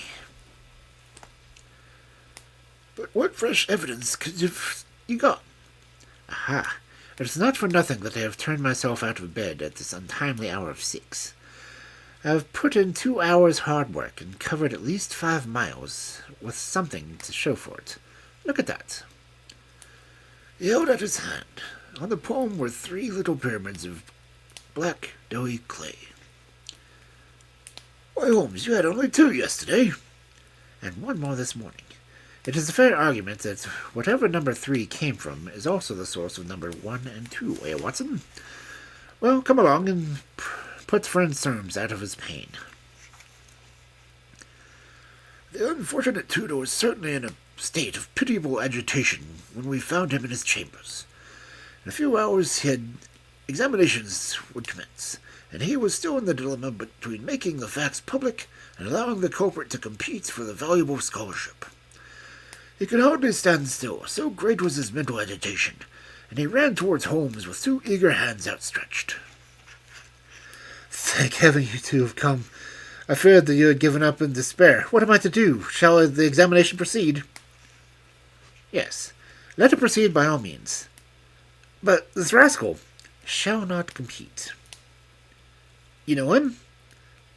B: But what fresh evidence could you got?
A: Aha! It is not for nothing that I have turned myself out of bed at this untimely hour of 6. I have put in 2 hours' hard work and covered at least 5 miles, with something to show for it. Look at that.
B: He held out his hand. On the palm were 3 little pyramids of black, doughy clay. Why, Holmes, you had only 2 yesterday, and 1 more this morning. It is a fair argument that whatever number 3 came from is also the source of number 1 and 2, eh, Watson? Well, come along and put friend Soames out of his pain. The unfortunate Tudor was certainly in a state of pitiable agitation when we found him in his chambers. In a few hours examinations would commence, and he was still in the dilemma between making the facts public and allowing the culprit to compete for the valuable scholarship. He could hardly stand still, so great was his mental agitation, and he ran towards Holmes with 2 eager hands outstretched.
A: Thank heaven you 2 have come. I feared that you had given up in despair. What am I to do? Shall the examination proceed?
B: Yes, let it proceed by all means. But this rascal shall not compete. You know him?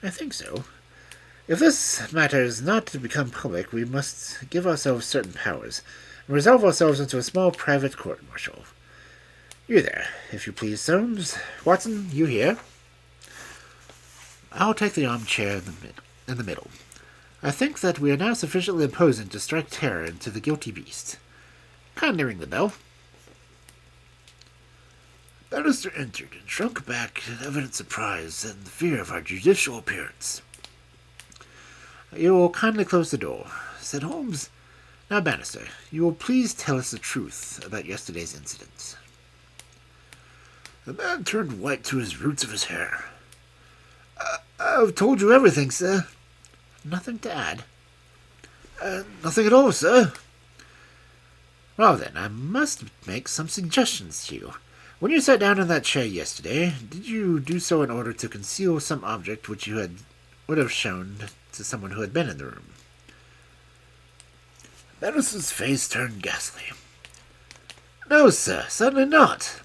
A: I think so. If this matter is not to become public, we must give ourselves certain powers, and resolve ourselves into a small private court-martial. You there, if you please, Soames. Watson, you here? I'll take the armchair in the middle. I think that we are now sufficiently imposing to strike terror into the guilty beast. Kindly ring the bell.
B: Bannister entered and shrunk back in evident surprise and fear of our judicial appearance.
A: You will kindly close the door, said Holmes. Now, Bannister, you will please tell us the truth about yesterday's incidents.
B: The man turned white to his roots of his hair. I've told you everything, sir.
A: Nothing to add?
B: Nothing at all, sir.
A: Well, then, I must make some suggestions to you. When you sat down in that chair yesterday, did you do so in order to conceal some object which you would have shown to someone who had been in the room?
B: Bannister's face turned ghastly. No, sir, certainly not.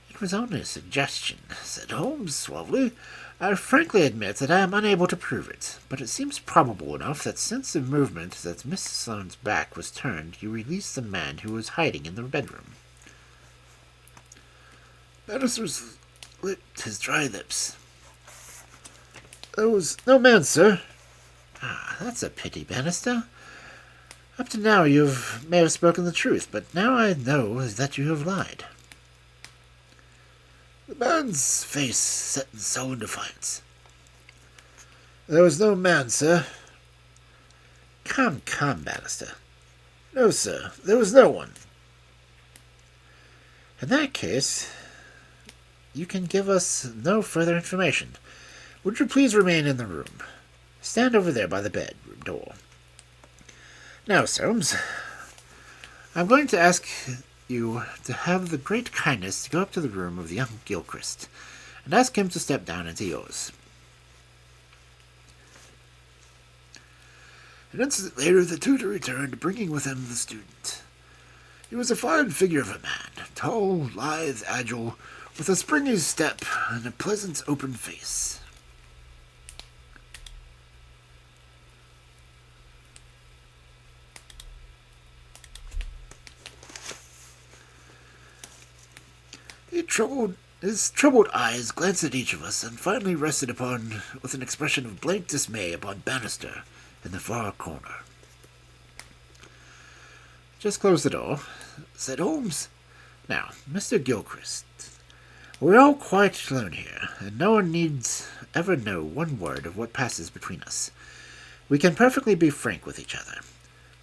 A: It was only a suggestion, said Holmes suavely. I frankly admit that I am unable to prove it, but it seems probable enough that since the movement that Mrs. Sloane's back was turned, you released the man who was hiding in the bedroom.
B: Bannister licked his dry lips. There was no man, sir.
A: Ah, that's a pity, Bannister. Up to now you may have spoken the truth, but now I know that you have lied.
B: The man's face set in sullen defiance.
A: There was no man, sir. Come, Bannister.
B: No, sir, there was no one.
A: In that case, you can give us no further information. Would you please remain in the room? Stand over there by the bedroom door. Now, Soames, I'm going to ask you to have the great kindness to go up to the room of the young Gilchrist and ask him to step down into yours.
B: An instant later, the tutor returned, bringing with him the student. He was a fine figure of a man, tall, lithe, agile, with a springy step and a pleasant, open face. His troubled eyes glanced at each of us and finally rested with an expression of blank dismay upon Bannister in the far corner.
A: Just close the door, said Holmes. Now, Mr. Gilchrist, we're all quite alone here, and no one needs ever know one word of what passes between us. We can perfectly be frank with each other.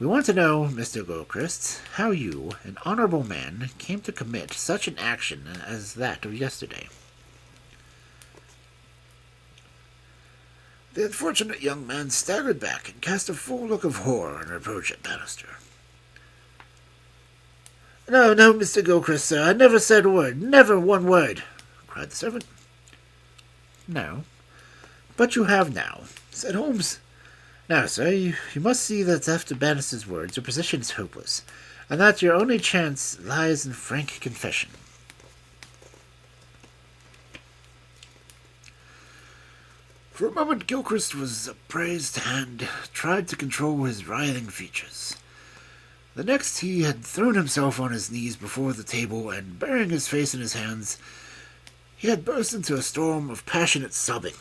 A: We want to know, Mr. Gilchrist, how you, an honorable man, came to commit such an action as that of yesterday.
B: The unfortunate young man staggered back and cast a full look of horror and reproach at Bannister.
A: No, Mr. Gilchrist, sir, I never said a word, never one word, cried the servant. No, but you have now, said Holmes. Now, sir, you must see that after Bannister's words, your position is hopeless, and that your only chance lies in frank confession.
B: For a moment, Gilchrist was upraised and tried to control his writhing features. The next, he had thrown himself on his knees before the table, and burying his face in his hands, he had burst into a storm of passionate sobbing.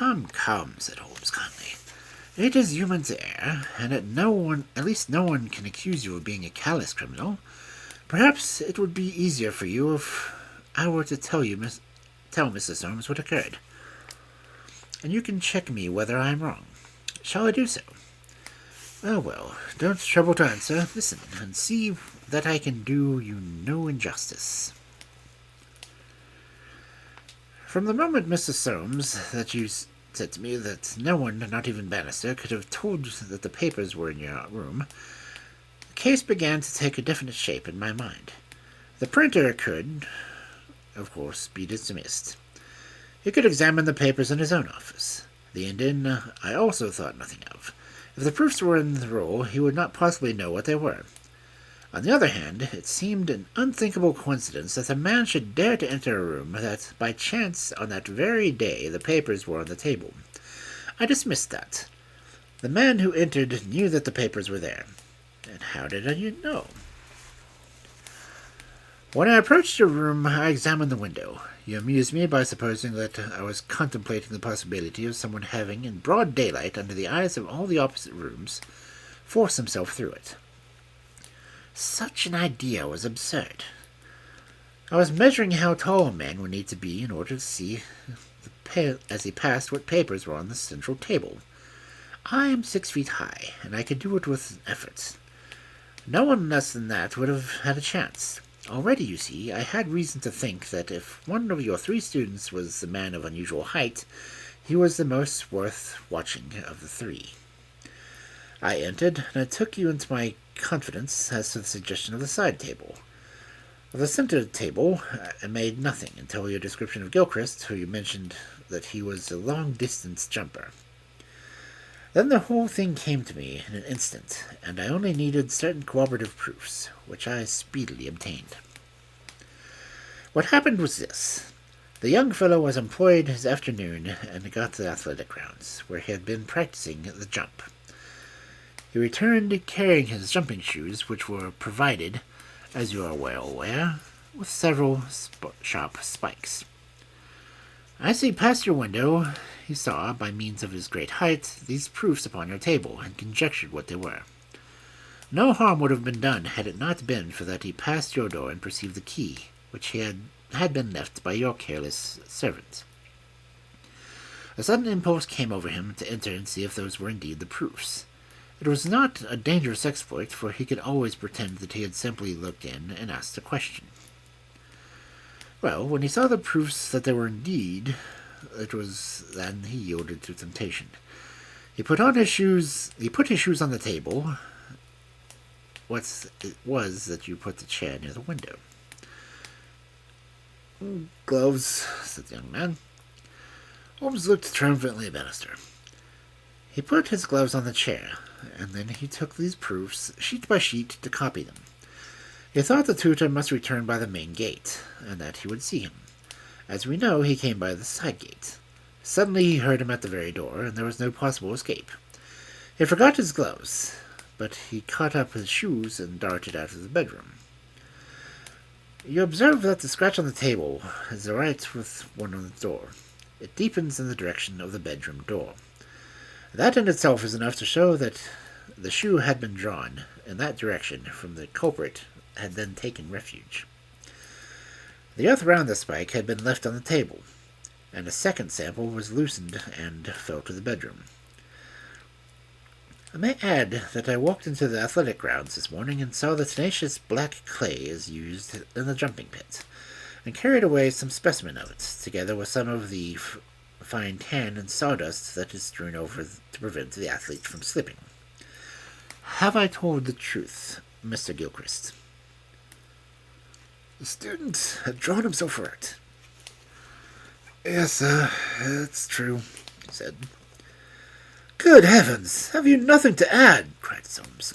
B: Come, come, said Holmes kindly. It is human to err, and at least no one can accuse you of being a callous criminal. Perhaps it would be easier for you if I were to tell Mrs. Holmes what occurred, and you can check me whether I am wrong. Shall I do so? Well, don't trouble to answer. Listen, and see that I can do you no injustice. From the moment, Mrs. Holmes, that you said to me that no one, not even Bannister, could have told that the papers were in your room, the case began to take a definite shape in my mind. The printer could, of course, be dismissed. He could examine the papers in his own office. The Indian I also thought nothing of. If the proofs were in the roll, he would not possibly know what they were. On the other hand, it seemed an unthinkable coincidence that a man should dare to enter a room that, by chance, on that very day, the papers were on the table. I dismissed that. The man who entered knew that the papers were there. And how did I know? When I approached your room, I examined the window. You amused me by supposing that I was contemplating the possibility of someone having, in broad daylight, under the eyes of all the opposite rooms, forced himself through it. Such an idea was absurd. I was measuring how tall a man would need to be in order to see, as he passed, what papers were on the central table. I am 6 feet high, and I could do it with effort. No one less than that would have had a chance. Already, you see, I had reason to think that if one of your 3 students was a man of unusual height, he was the most worth watching of the 3. I entered, and I took you into my confidence as to the suggestion of the side table. Of the center table, I made nothing until your description of Gilchrist, who you mentioned that he was a long-distance jumper. Then the whole thing came to me in an instant, and I only needed certain corroborative proofs, which I speedily obtained. What happened was this. The young fellow was employed his afternoon and got to the athletic grounds, where he had been practicing the jump. He returned carrying his jumping shoes, which were provided, as you are well aware, with several sharp spikes. As he passed your window, he saw, by means of his great height, these proofs upon your table, and conjectured what they were. No harm would have been done had it not been for that he passed your door and perceived the key, which he had been left by your careless servant. A sudden impulse came over him to enter and see if those were indeed the proofs. It was not a dangerous exploit, for he could always pretend that he had simply looked in and asked a question. Well, when he saw the proofs that they were indeed, it was then he yielded to temptation. He put his shoes on the table. It was that you put the chair near the window. Gloves, said the young man. Holmes looked triumphantly at Bannister. He put his gloves on the chair, and then he took these proofs, sheet by sheet, to copy them. He thought the tutor must return by the main gate, and that he would see him. As we know, he came by the side gate. Suddenly he heard him at the very door, and there was no possible escape. He forgot his gloves, but he caught up his shoes and darted out of the bedroom. You observe that the scratch on the table is right with one on the door. It deepens in the direction of the bedroom door. That in itself is enough to show that the shoe had been drawn in that direction from the culprit had then taken refuge. The earth round the spike had been left on the table, and a second sample was loosened and fell to the bedroom. I may add that I walked into the athletic grounds this morning and saw the tenacious black clay is used in the jumping pit, and carried away some specimen of it, together with some of the fine tan and sawdust that is strewn over to prevent the athlete from slipping. Have I told the truth, Mr. Gilchrist?
C: The student had drawn himself for it. Yes, sir, it's true, he said. Good heavens! Have you nothing to add? Cried Holmes.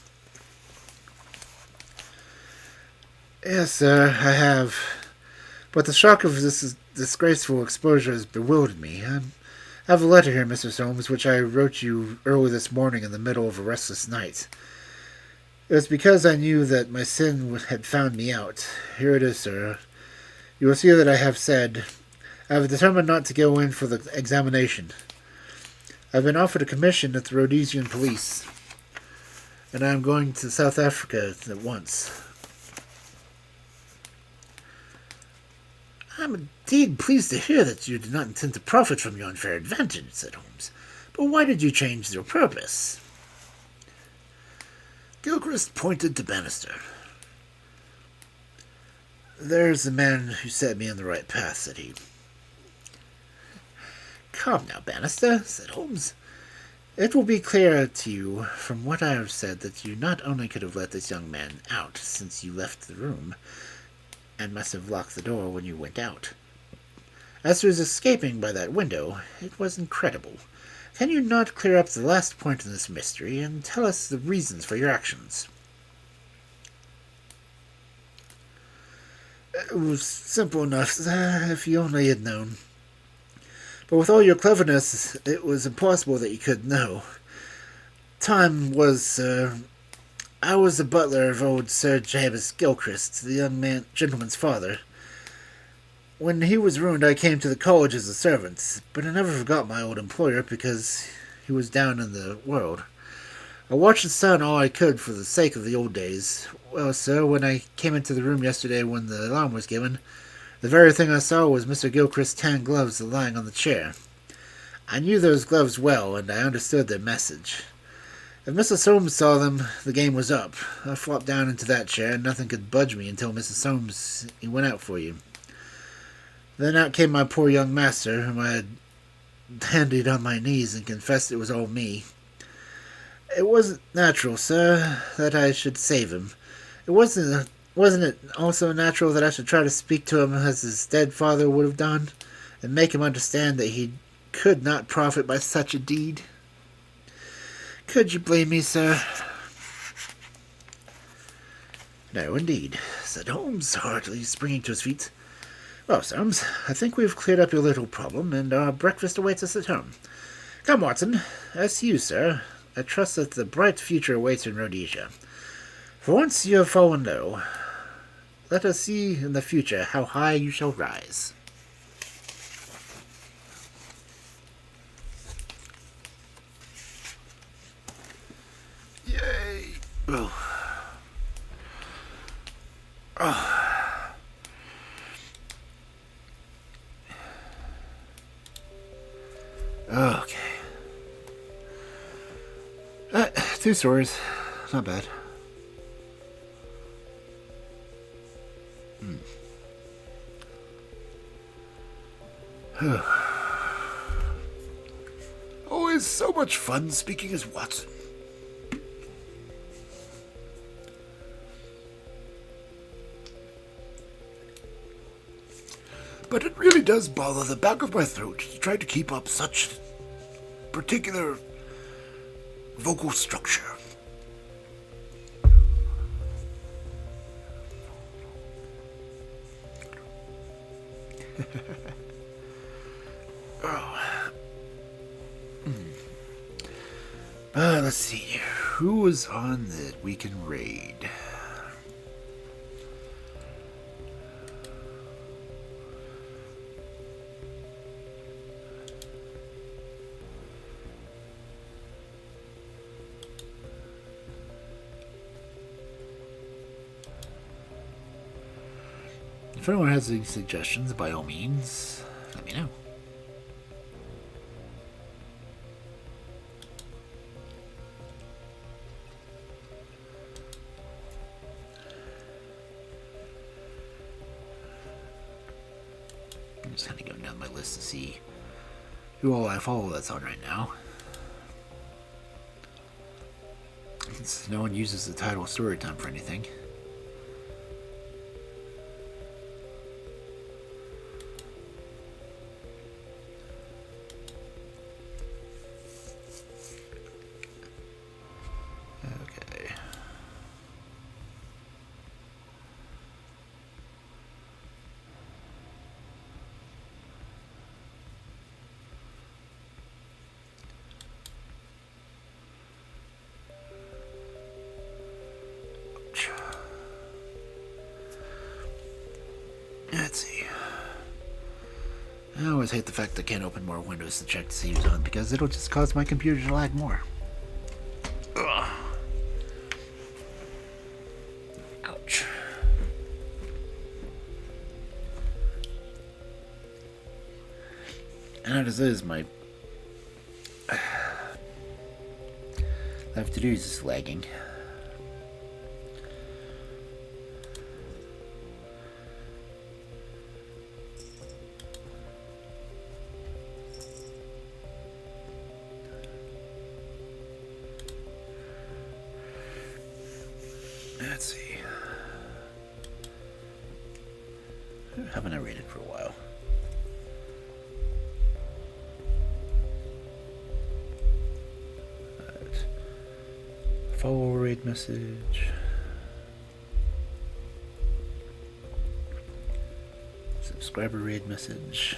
C: Yes, sir, I have. But the shock of this disgraceful exposure has bewildered me. I have a letter here, Mr. Holmes, which I wrote you early this morning in the middle of a restless night. It was because I knew that my sin had found me out. Here it is, sir. You will see that I have determined not to go in for the examination. I've been offered a commission at the Rhodesian police, and I am going to South Africa at once.
B: I am indeed pleased to hear that you did not intend to profit from your unfair advantage, said Holmes. But why did you change your purpose? Gilchrist pointed to Bannister.
C: There's the man who set me on the right path, said he.
B: Come now, Bannister, said Holmes.
C: It will be clear to you from what I have said that you not only could have let this young man out since you left the room, and must have locked the door when you went out. As to his escaping by that window, it was incredible. Can you not clear up the last point in this mystery and tell us the reasons for your actions?
B: It was simple enough, if you only had known. But with all your cleverness, it was impossible that you could know. Time was, I was the butler of old Sir Jabez Gilchrist, the gentleman's father. When he was ruined, I came to the college as a servant, but I never forgot my old employer because he was down in the world. I watched the sun all I could for the sake of the old days. Well, sir, when I came into the room yesterday when the alarm was given, the very thing I saw was Mr. Gilchrist's tan gloves lying on the chair. I knew those gloves well, and I understood their message. If Mrs. Holmes saw them, the game was up. I flopped down into that chair, and nothing could budge me until Mrs. Holmes went out for you. Then out came my poor young master, whom I had handed on my knees and confessed it was all me. It wasn't natural, sir, that I should save him. Wasn't it also natural that I should try to speak to him as his dead father would have done, and make him understand that he could not profit by such a deed? Could you blame me, sir?
C: No, indeed, said Holmes, heartily springing to his feet. Well, Soames, I think we've cleared up your little problem, and our breakfast awaits us at home. Come, Watson, as to you, sir, I trust that the bright future awaits in Rhodesia. For once you have fallen low, let us see in the future how high you shall rise.
B: Yay!
A: Okay. 2 stories. Not bad.
B: Always so much fun speaking as Watson. But it really does bother the back of my throat to try to keep up such particular vocal structure.
A: Let's see. Who was on that we can raid? If anyone has any suggestions, by all means, let me know. I'm just kind of going down my list to see who all I follow that's on right now. Since no one uses the title Storytime for anything. Okay. I always hate the fact I can't open more windows to check to see who's on, because it'll just cause my computer to lag more. Ugh. Ouch. And as it is, my left to do is just lagging. Let's see. Haven't I rated for a while? Right. Follow raid message. Subscriber raid message.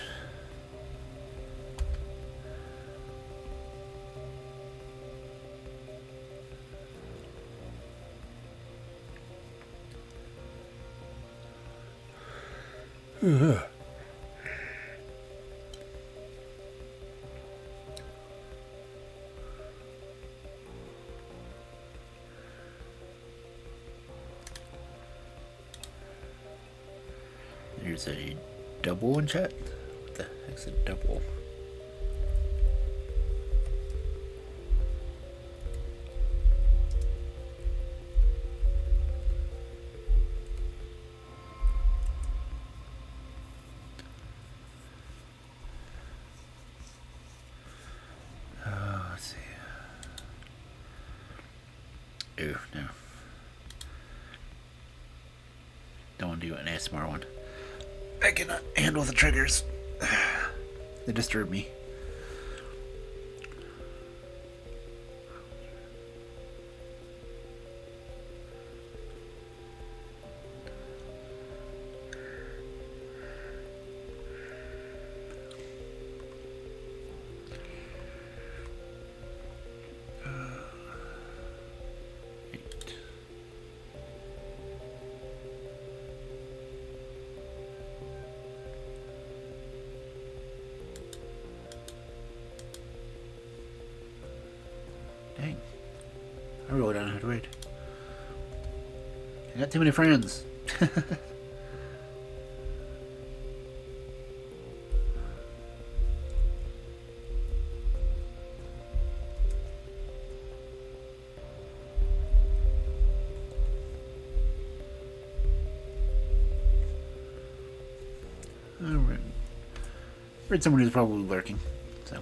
A: There's a double in chat. What the heck's a double? Let's see. Oh, no. Don't want to do an ASMR one. I cannot handle the triggers. They disturb me. Dang. I really don't know how to read. I got too many friends. Alright. Read someone who's probably lurking, so.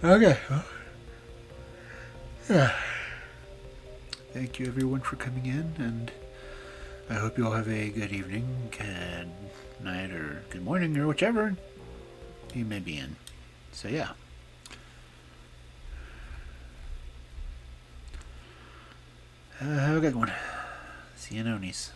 A: Okay. Yeah. Thank you everyone for coming in, and I hope you all have a good evening, good night, or good morning, or whichever you may be in. So yeah. Have a good one. See you, Nonies.